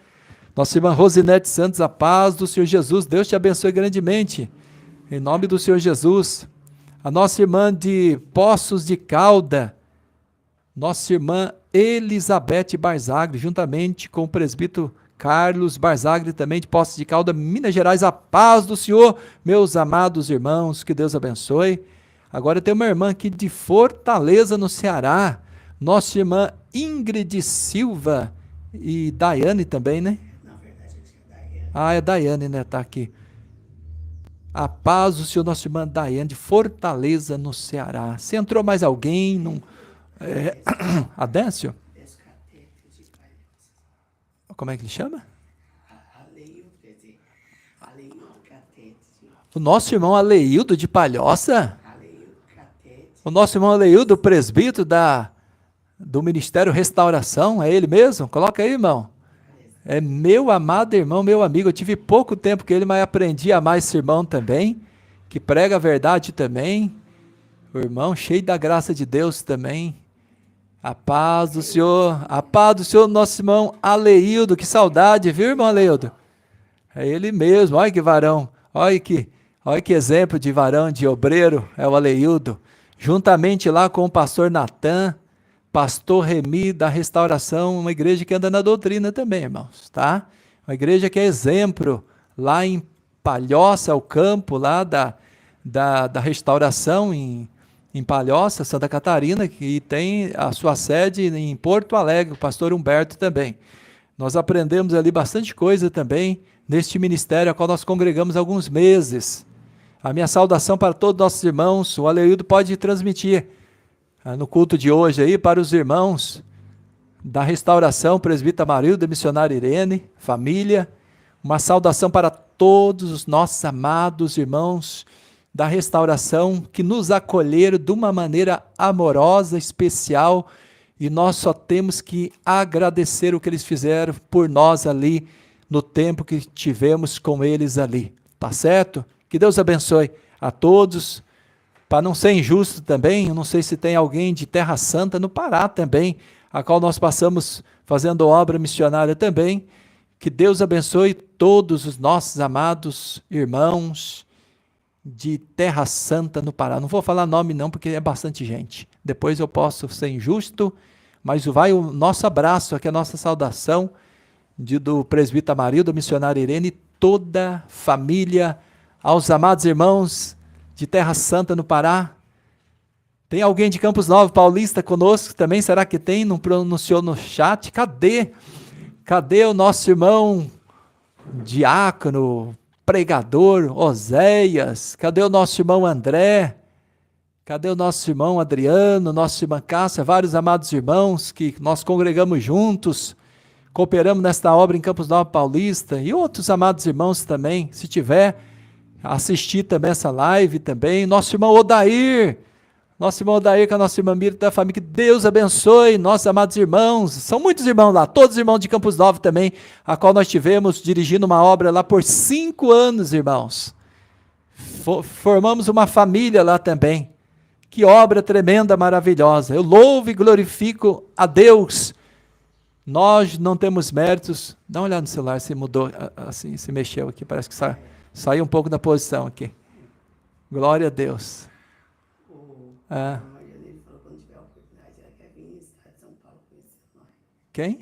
Nossa irmã Rosinete Santos, a paz do Senhor Jesus. Deus te abençoe grandemente. Em nome do Senhor Jesus. A nossa irmã de Poços de Calda, nossa irmã Elizabeth Barzagli, juntamente com o presbítero Carlos Barzagli, também de Poços de Calda, Minas Gerais, a paz do Senhor, meus amados irmãos, que Deus abençoe. Agora tem uma irmã aqui de Fortaleza, no Ceará, nossa irmã Ingrid Silva e Daiane também, né? Na verdade, é Daiane. Ah, é Daiane, né? Tá aqui. A paz do Senhor, nossa irmã Daiane, de Fortaleza, no Ceará. Se entrou mais alguém? Não... Adécio? Como é que ele chama? O nosso irmão Aleildo de Palhoça? O nosso irmão Aleildo, presbítero do Ministério Restauração, é ele mesmo? Coloca aí, irmão. É meu amado irmão, meu amigo. Eu tive pouco tempo com ele, mas aprendi a amar esse irmão também, que prega a verdade também. O irmão cheio da graça de Deus também. A paz do Senhor, nosso irmão Aleildo. Que saudade, viu, irmão Aleildo? É ele mesmo, olha que varão, olha que exemplo de varão, de obreiro, é o Aleildo. Juntamente lá com o pastor Natan, pastor Remi da Restauração, uma igreja que anda na doutrina também, irmãos, tá? Uma igreja que é exemplo, lá em Palhoça, o campo lá da Restauração, em Palhoça, Santa Catarina, que tem a sua sede em Porto Alegre, o pastor Humberto também. Nós aprendemos ali bastante coisa também, neste ministério, a qual nós congregamos há alguns meses. A minha saudação para todos os nossos irmãos, o Aleildo pode transmitir no culto de hoje aí, para os irmãos da Restauração, presbítero Amarildo, missionária Irene, família, uma saudação para todos os nossos amados irmãos da Restauração, que nos acolheram de uma maneira amorosa, especial, e nós só temos que agradecer o que eles fizeram por nós ali, no tempo que tivemos com eles ali, tá certo? Que Deus abençoe a todos, para não ser injusto também, eu não sei se tem alguém de Terra Santa no Pará também, a qual nós passamos fazendo obra missionária também. Que Deus abençoe todos os nossos amados irmãos de Terra Santa no Pará. Não vou falar nome não, porque é bastante gente. Depois eu posso ser injusto, mas vai o nosso abraço, aqui a nossa saudação do presbítero Amarildo, da missionária Irene, toda a família, aos amados irmãos de Terra Santa no Pará. Tem alguém de Campos Novos, Paulista conosco também? Será que tem? Não pronunciou no chat? Cadê o nosso irmão diácono, pregador, Oséias? Cadê o nosso irmão André? Cadê o nosso irmão Adriano, nossa irmã Cássia? Vários amados irmãos que nós congregamos juntos, cooperamos nesta obra em Campos Novos Paulista, e outros amados irmãos também, se tiver, assistir também essa live também. Nosso irmão Odair, com a nossa irmã Miriam da família, que Deus abençoe nossos amados irmãos, são muitos irmãos lá, todos irmãos de Campos Novos também, a qual nós tivemos dirigindo uma obra lá por 5 anos, irmãos. Formamos uma família lá também. Que obra tremenda, maravilhosa. Eu louvo e glorifico a Deus. Nós não temos méritos. Dá uma olhada no celular, se mudou, assim, se mexeu aqui, parece que saiu um pouco da posição aqui. Glória a Deus. Quem?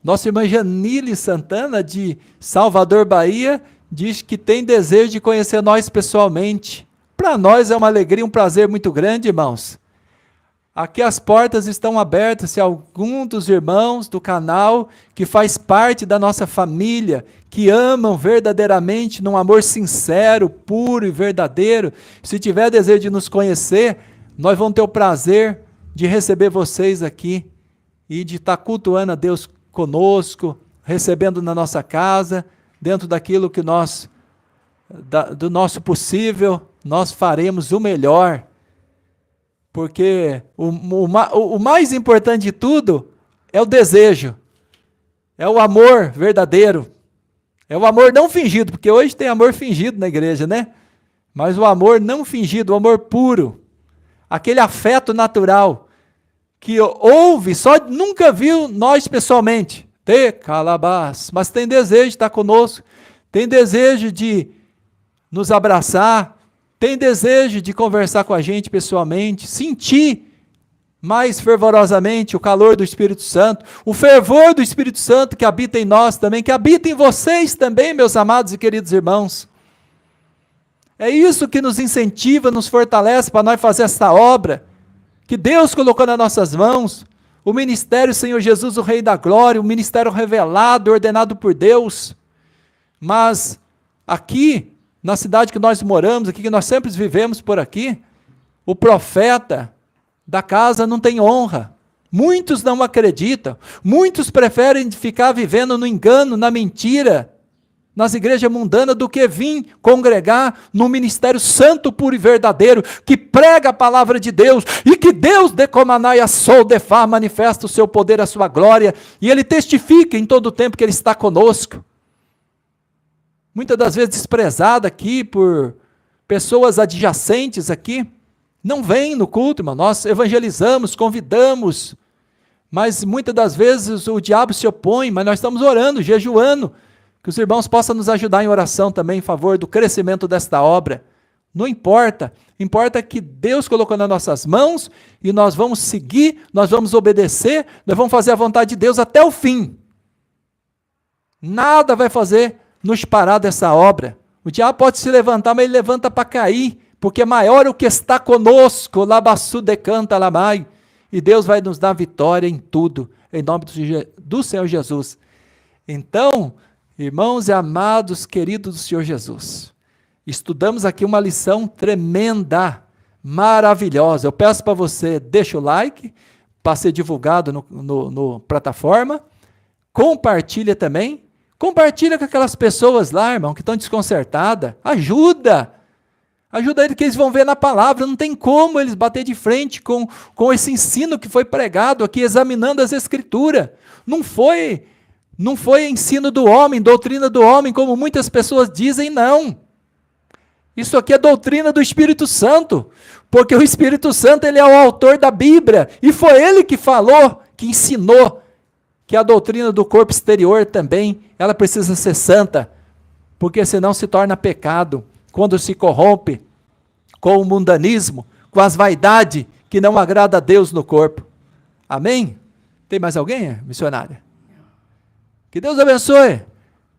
Nossa irmã Janile Santana, de Salvador, Bahia, diz que tem desejo de conhecer nós pessoalmente. Para nós é uma alegria, um prazer muito grande, irmãos. Aqui as portas estão abertas, se algum dos irmãos do canal, que faz parte da nossa família, que amam verdadeiramente, num amor sincero, puro e verdadeiro, se tiver desejo de nos conhecer, nós vamos ter o prazer de receber vocês aqui, e de estar cultuando a Deus conosco, recebendo na nossa casa, dentro daquilo que do nosso possível, nós faremos o melhor, porque o mais importante de tudo é o desejo, é o amor verdadeiro, é o amor não fingido, porque hoje tem amor fingido na igreja, né? Mas o amor não fingido, o amor puro, aquele afeto natural, que ouve, só nunca viu nós pessoalmente, mas tem desejo de estar conosco, tem desejo de nos abraçar, tem desejo de conversar com a gente pessoalmente, sentir mais fervorosamente o calor do Espírito Santo, o fervor do Espírito Santo que habita em nós também, que habita em vocês também, meus amados e queridos irmãos. É isso que nos incentiva, nos fortalece para nós fazer essa obra, que Deus colocou nas nossas mãos, o ministério Senhor Jesus, o Rei da Glória, o ministério revelado, ordenado por Deus. Mas aqui, na cidade que nós moramos, aqui que nós sempre vivemos por aqui, o profeta da casa não tem honra. Muitos não acreditam, muitos preferem ficar vivendo no engano, na mentira, nas igrejas mundanas, do que vir congregar no ministério santo, puro e verdadeiro, que prega a palavra de Deus, e que Deus decomanai a sol defar, manifesta o seu poder, a sua glória, e Ele testifica em todo o tempo que Ele está conosco. Muitas das vezes desprezada aqui por pessoas adjacentes aqui, não vem no culto, irmão. Nós evangelizamos, convidamos, mas muitas das vezes o diabo se opõe, mas nós estamos orando, jejuando, que os irmãos possam nos ajudar em oração também em favor do crescimento desta obra. Não importa, importa que Deus colocou nas nossas mãos e nós vamos seguir, nós vamos obedecer, nós vamos fazer a vontade de Deus até o fim. Nada vai fazer nos parar dessa obra. O diabo pode se levantar, mas ele levanta para cair, porque maior é o que está conosco, labassu decanta lamai, e Deus vai nos dar vitória em tudo, em nome do Senhor Jesus. Então, irmãos e amados, queridos do Senhor Jesus, estudamos aqui uma lição tremenda, maravilhosa. Eu peço para você, deixa o like, para ser divulgado no plataforma, compartilha também, compartilha com aquelas pessoas lá, irmão, que estão desconcertadas, ajuda eles, que eles vão ver na palavra, não tem como eles bater de frente com esse ensino que foi pregado aqui, examinando as Escrituras, não foi ensino do homem, doutrina do homem, como muitas pessoas dizem, não. Isso aqui é doutrina do Espírito Santo, porque o Espírito Santo ele é o autor da Bíblia, e foi ele que falou, que ensinou, que a doutrina do corpo exterior também, ela precisa ser santa, porque senão se torna pecado, quando se corrompe com o mundanismo, com as vaidades que não agrada a Deus no corpo. Amém? Tem mais alguém, missionária? Que Deus abençoe.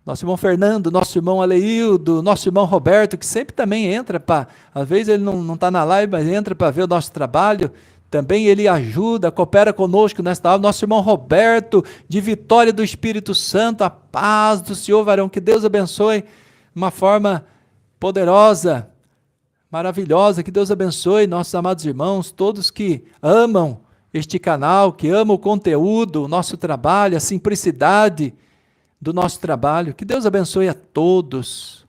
Nosso irmão Fernando, nosso irmão Aleildo, nosso irmão Roberto, que sempre também entra para, às vezes ele não está na live, mas entra para ver o nosso trabalho, também ele ajuda, coopera conosco nesta aula. Nosso irmão Roberto, de Vitória do Espírito Santo, a paz do Senhor, varão, que Deus abençoe de uma forma poderosa, maravilhosa, que Deus abençoe nossos amados irmãos, todos que amam este canal, que amam o conteúdo, o nosso trabalho, a simplicidade do nosso trabalho. Que Deus abençoe a todos,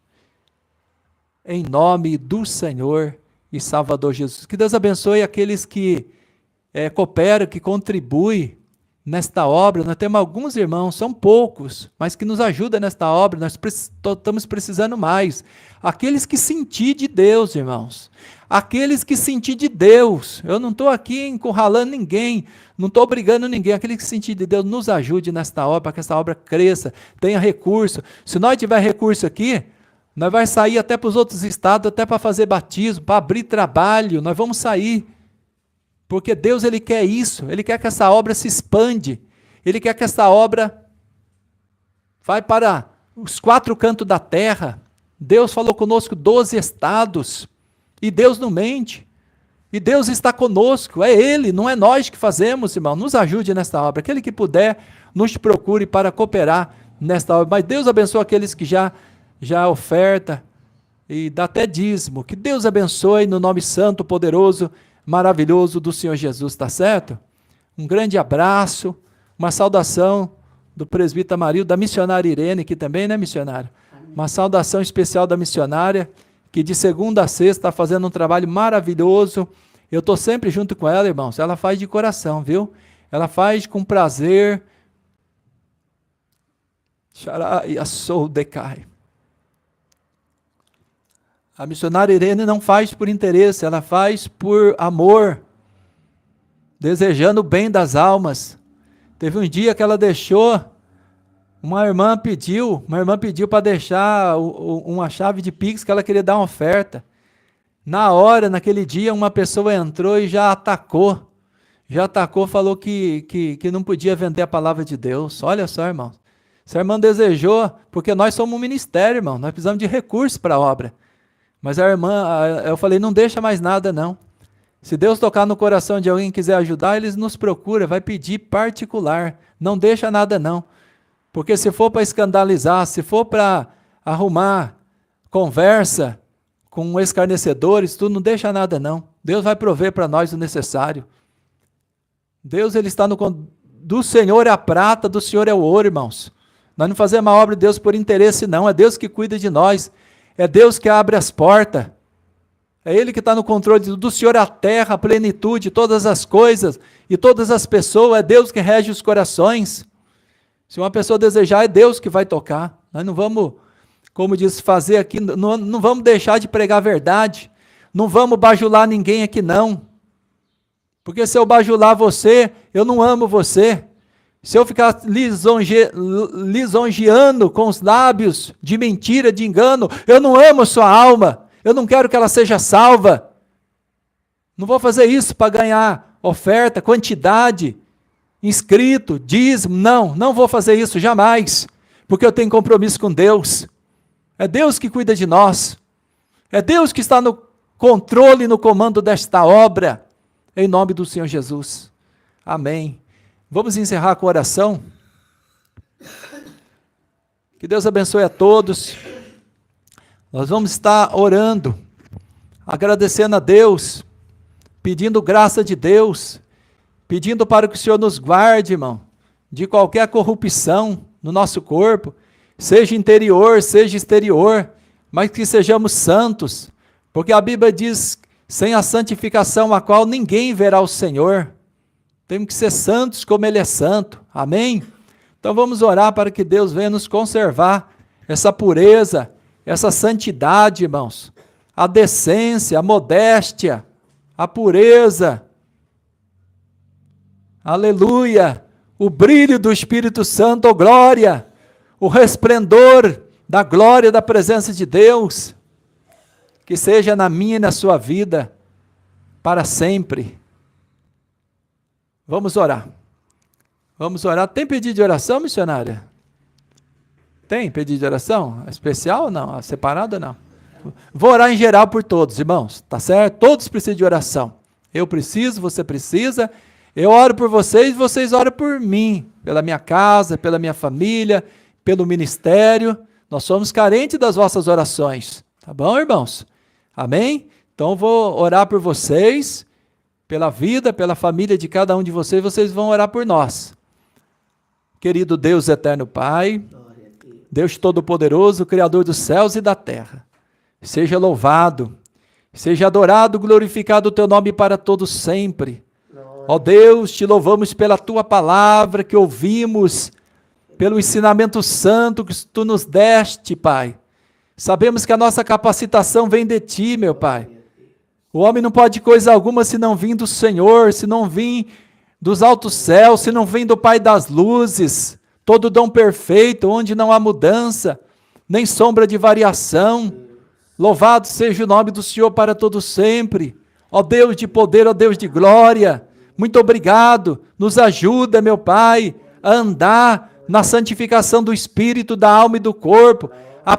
em nome do Senhor e Salvador Jesus. Que Deus abençoe aqueles que cooperam, que contribuem nesta obra. Nós temos alguns irmãos, são poucos, mas que nos ajudam nesta obra. Nós estamos precisando mais. Aqueles que sentir de Deus, irmãos. Aqueles que sentir de Deus. Eu não estou aqui encurralando ninguém, não estou obrigando ninguém. Aqueles que sentir de Deus, nos ajude nesta obra, para que essa obra cresça, tenha recurso. Se nós tiver recurso aqui, nós vamos sair até para os outros estados, até para fazer batismo, para abrir trabalho, nós vamos sair. Porque Deus, Ele quer isso, Ele quer que essa obra se expande, Ele quer que essa obra vai para os 4 cantos da terra. Deus falou conosco 12 estados, e Deus não mente, e Deus está conosco, é Ele, não é nós que fazemos, irmão. Nos ajude nesta obra, aquele que puder, nos procure para cooperar nesta obra. Mas Deus abençoe aqueles que já oferta, e dá até dízimo. Que Deus abençoe no nome santo, poderoso, maravilhoso do Senhor Jesus, tá certo? Um grande abraço, uma saudação do presbítero Amarildo, da missionária Irene, que também, né, missionário? Uma saudação especial da missionária, que de segunda a sexta está fazendo um trabalho maravilhoso. Eu estou sempre junto com ela, irmãos. Ela faz de coração, viu? Ela faz com prazer. Xará e a soul decai. A missionária Irene não faz por interesse, ela faz por amor, desejando o bem das almas. Teve um dia que ela deixou, uma irmã pediu para deixar uma chave de Pix, que ela queria dar uma oferta. Na hora, naquele dia, uma pessoa entrou e já atacou, falou que não podia vender a palavra de Deus. Olha só, irmão, essa irmã desejou, porque nós somos um ministério, irmão, nós precisamos de recursos para a obra. Mas a irmã, eu falei, não deixa mais nada não. Se Deus tocar no coração de alguém que quiser ajudar, eles nos procuram, vai pedir particular. Não deixa nada não. Porque se for para escandalizar, se for para arrumar conversa com escarnecedores, tu não deixa nada não. Deus vai prover para nós o necessário. Deus, Ele está do Senhor é a prata, do Senhor é o ouro, irmãos. Nós não fazemos a obra de Deus por interesse não, é Deus que cuida de nós. É Deus que abre as portas, é Ele que está no controle do Senhor, a terra, a plenitude, todas as coisas e todas as pessoas, é Deus que rege os corações. Se uma pessoa desejar, é Deus que vai tocar. Nós não vamos, como diz, fazer aqui, não vamos deixar de pregar a verdade, não vamos bajular ninguém aqui não, porque se eu bajular você, eu não amo você. Se eu ficar lisonjeando com os lábios de mentira, de engano, eu não amo sua alma, eu não quero que ela seja salva. Não vou fazer isso para ganhar oferta, quantidade, inscrito, dízimo, não vou fazer isso jamais, porque eu tenho compromisso com Deus. É Deus que cuida de nós, é Deus que está no controle, no comando desta obra, em nome do Senhor Jesus. Amém. Vamos encerrar com oração. Que Deus abençoe a todos. Nós vamos estar orando, agradecendo a Deus, pedindo graça de Deus, pedindo para que o Senhor nos guarde, irmão, de qualquer corrupção no nosso corpo, seja interior, seja exterior, mas que sejamos santos, porque a Bíblia diz, sem a santificação a qual ninguém verá o Senhor. Temos que ser santos como Ele é santo. Amém? Então vamos orar para que Deus venha nos conservar essa pureza, essa santidade, irmãos. a decência, a modéstia, a pureza. Aleluia! O brilho do Espírito Santo, oh glória! O resplendor da glória da presença de Deus, que seja na minha e na sua vida, para sempre. Vamos orar. Vamos orar. Tem pedido de oração, missionária? Tem pedido de oração? Especial ou não? Separado ou não? Vou orar em geral por todos, irmãos, tá certo? Todos precisam de oração. Eu preciso, você precisa. Eu oro por vocês, vocês oram por mim, pela minha casa, pela minha família, pelo ministério. Nós somos carentes das vossas orações, tá bom, irmãos? Amém? Então vou orar por vocês, pela vida, pela família de cada um de vocês, vocês vão orar por nós. Querido Deus eterno Pai, Deus Todo-Poderoso, Criador dos céus e da terra, seja louvado, seja adorado, glorificado o teu nome para todos sempre. Ó Deus, te louvamos pela tua palavra que ouvimos, pelo ensinamento santo que tu nos deste, Pai. Sabemos que a nossa capacitação vem de ti, meu Pai. O homem não pode coisa alguma se não vir do Senhor, se não vir dos altos céus, se não vir do Pai das luzes, todo dom perfeito, onde não há mudança, nem sombra de variação. Louvado seja o nome do Senhor para todo sempre. Ó Deus de poder, ó Deus de glória, muito obrigado. Nos ajuda, meu Pai, a andar na santificação do espírito, da alma e do corpo, a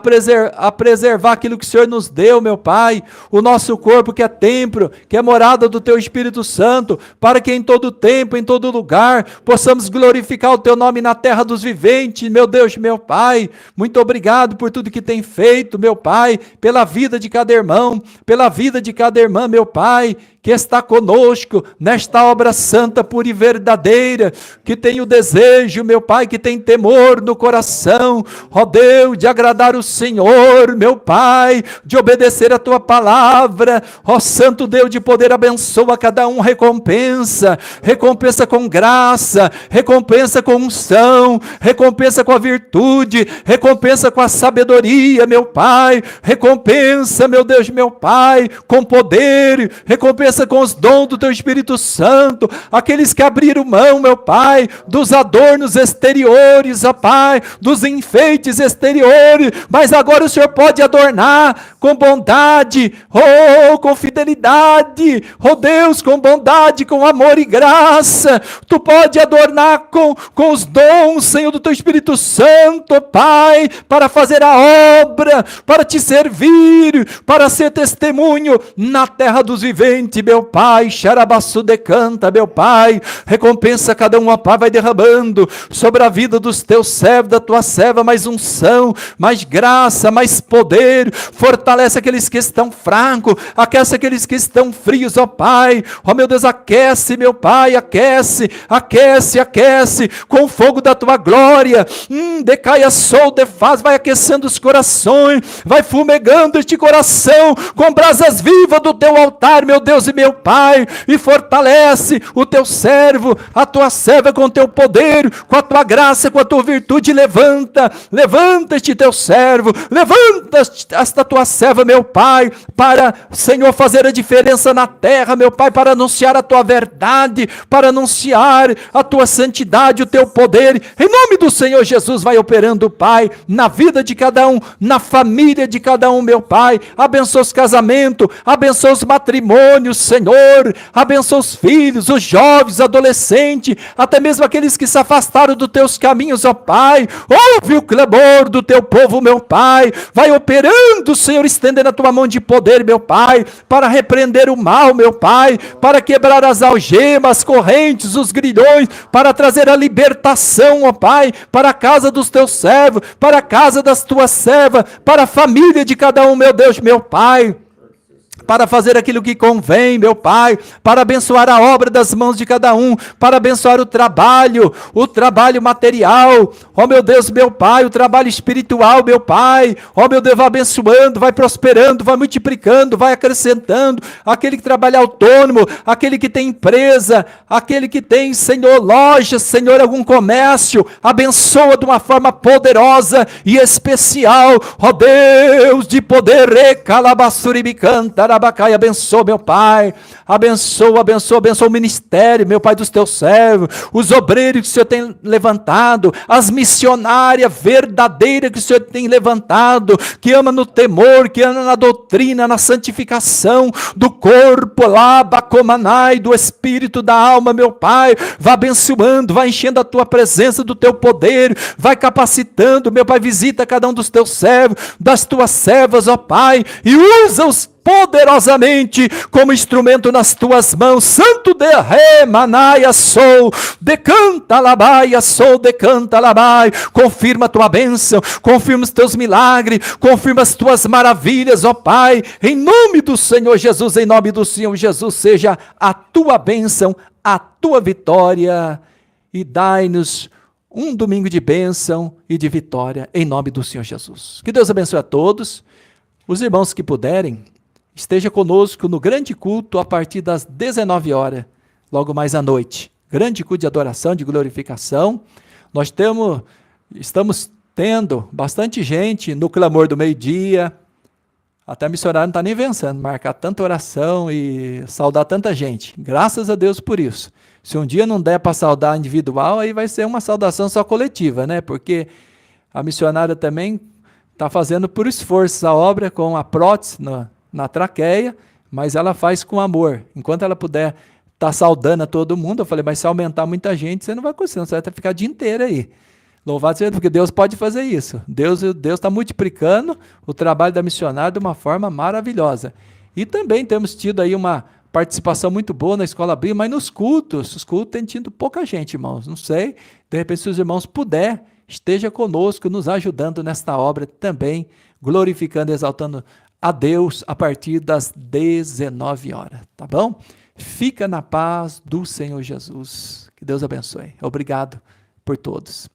preservar aquilo que o Senhor nos deu, meu Pai, o nosso corpo que é templo, que é morada do Teu Espírito Santo, para que em todo tempo, em todo lugar, possamos glorificar o Teu nome na terra dos viventes, meu Deus, meu Pai. Muito obrigado por tudo que tem feito, meu Pai, pela vida de cada irmão, pela vida de cada irmã, meu Pai, que está conosco nesta obra santa, pura e verdadeira, que tem o desejo, meu Pai, que tem temor no coração, ó Deus, de agradar o Senhor, meu Pai, de obedecer a Tua palavra, ó Santo Deus de poder, abençoa cada um, recompensa com graça, recompensa com unção, recompensa com a virtude, recompensa com a sabedoria, meu Pai, recompensa, meu Deus, meu Pai, com poder, recompensa com os dons do Teu Espírito Santo, aqueles que abriram mão, meu Pai, dos adornos exteriores, ó Pai, dos enfeites exteriores, mas agora o Senhor pode adornar com bondade, com fidelidade, Deus, com bondade, com amor e graça. Tu pode adornar com os dons, Senhor, do Teu Espírito Santo, Pai, para fazer a obra, para Te servir, para ser testemunho na terra dos viventes, meu Pai. Xarabaçu decanta, meu Pai, recompensa cada um, ó Pai, vai derramando sobre a vida dos Teus servos, da Tua serva, mais unção, mais graça, mais poder, fortalece aqueles que estão fracos, aquece aqueles que estão frios, ó Pai, ó meu Deus, aquece, meu Pai, aquece, com o fogo da Tua glória, decaia sol, defaz, vai aquecendo os corações, vai fumegando este coração com brasas vivas do Teu altar, meu Deus e meu Pai, e fortalece o Teu servo, a Tua serva com o Teu poder, com a Tua graça, com a Tua virtude. Levanta este Teu servo, levanta esta Tua serva, meu Pai, para, Senhor, fazer a diferença na terra, meu Pai, para anunciar a Tua verdade, para anunciar a Tua santidade, o Teu poder, em nome do Senhor Jesus. Vai operando, Pai, na vida de cada um, na família de cada um, meu Pai, abençoa os casamentos, abençoa os matrimônios, Senhor, abençoa os filhos, os jovens, adolescentes, até mesmo aqueles que se afastaram dos Teus caminhos, ó Pai, ouve o clamor do Teu povo, meu Pai, vai operando, Senhor, estendendo a Tua mão de poder, meu Pai, para repreender o mal, meu Pai, para quebrar as algemas, as correntes, os grilhões, para trazer a libertação, ó Pai, para a casa dos Teus servos, para a casa das Tuas servas, para a família de cada um, meu Deus, meu Pai. para fazer aquilo que convém, meu Pai, para abençoar a obra das mãos de cada um, para abençoar o trabalho material, ó meu Deus, meu Pai, o trabalho espiritual, meu Pai, ó meu Deus, vai abençoando, vai prosperando, vai multiplicando, vai acrescentando, aquele que trabalha autônomo, aquele que tem empresa, aquele que tem, Senhor, loja, Senhor, algum comércio, abençoa de uma forma poderosa e especial, ó Deus de poder, recalabassuribicantar, abençoa, meu Pai, abençoa o ministério, meu Pai, dos teus servos, os obreiros que o Senhor tem levantado, as missionárias verdadeiras que o Senhor tem levantado, que ama no temor, que ama na doutrina, na santificação do corpo, labacomanai, do espírito, da alma, meu Pai, vai abençoando, vai enchendo a tua presença, do teu poder, vai capacitando, meu Pai, visita cada um dos teus servos, das tuas servas, ó Pai, e usa-os poderosamente como instrumento nas tuas mãos. Santo de remanaia sou, decanta labaia sou, decanta labai, confirma a tua bênção, confirma os teus milagres, confirma as tuas maravilhas, ó Pai, em nome do Senhor Jesus, em nome do Senhor Jesus, seja a tua bênção, a tua vitória, e dai-nos um domingo de bênção e de vitória, em nome do Senhor Jesus. Que Deus abençoe a todos. Os irmãos que puderem, esteja conosco no grande culto a partir das 19 horas, logo mais à noite. Grande culto de adoração, de glorificação. Nós estamos tendo bastante gente no clamor do meio-dia. Até missionário não está nem pensando, marcar tanta oração e saudar tanta gente. Graças a Deus por isso. Se um dia não der para saudar individual, aí vai ser uma saudação só coletiva, né? Porque a missionária também está fazendo por esforço a obra com a prótese na traqueia, mas ela faz com amor. Enquanto ela puder estar saudando a todo mundo, eu falei, mas se aumentar muita gente, você não vai conseguir, você vai ficar o dia inteiro aí. Louvado seja Deus, porque Deus pode fazer isso. Deus está multiplicando o trabalho da missionária de uma forma maravilhosa. E também temos tido aí uma participação muito boa na escola bíblica, mas os cultos têm tido pouca gente, irmãos. Não sei, de repente, se os irmãos puderem, esteja conosco, nos ajudando nesta obra também, glorificando e exaltando a Deus a partir das 19 horas, tá bom? Fica na paz do Senhor Jesus. Que Deus abençoe. Obrigado por todos.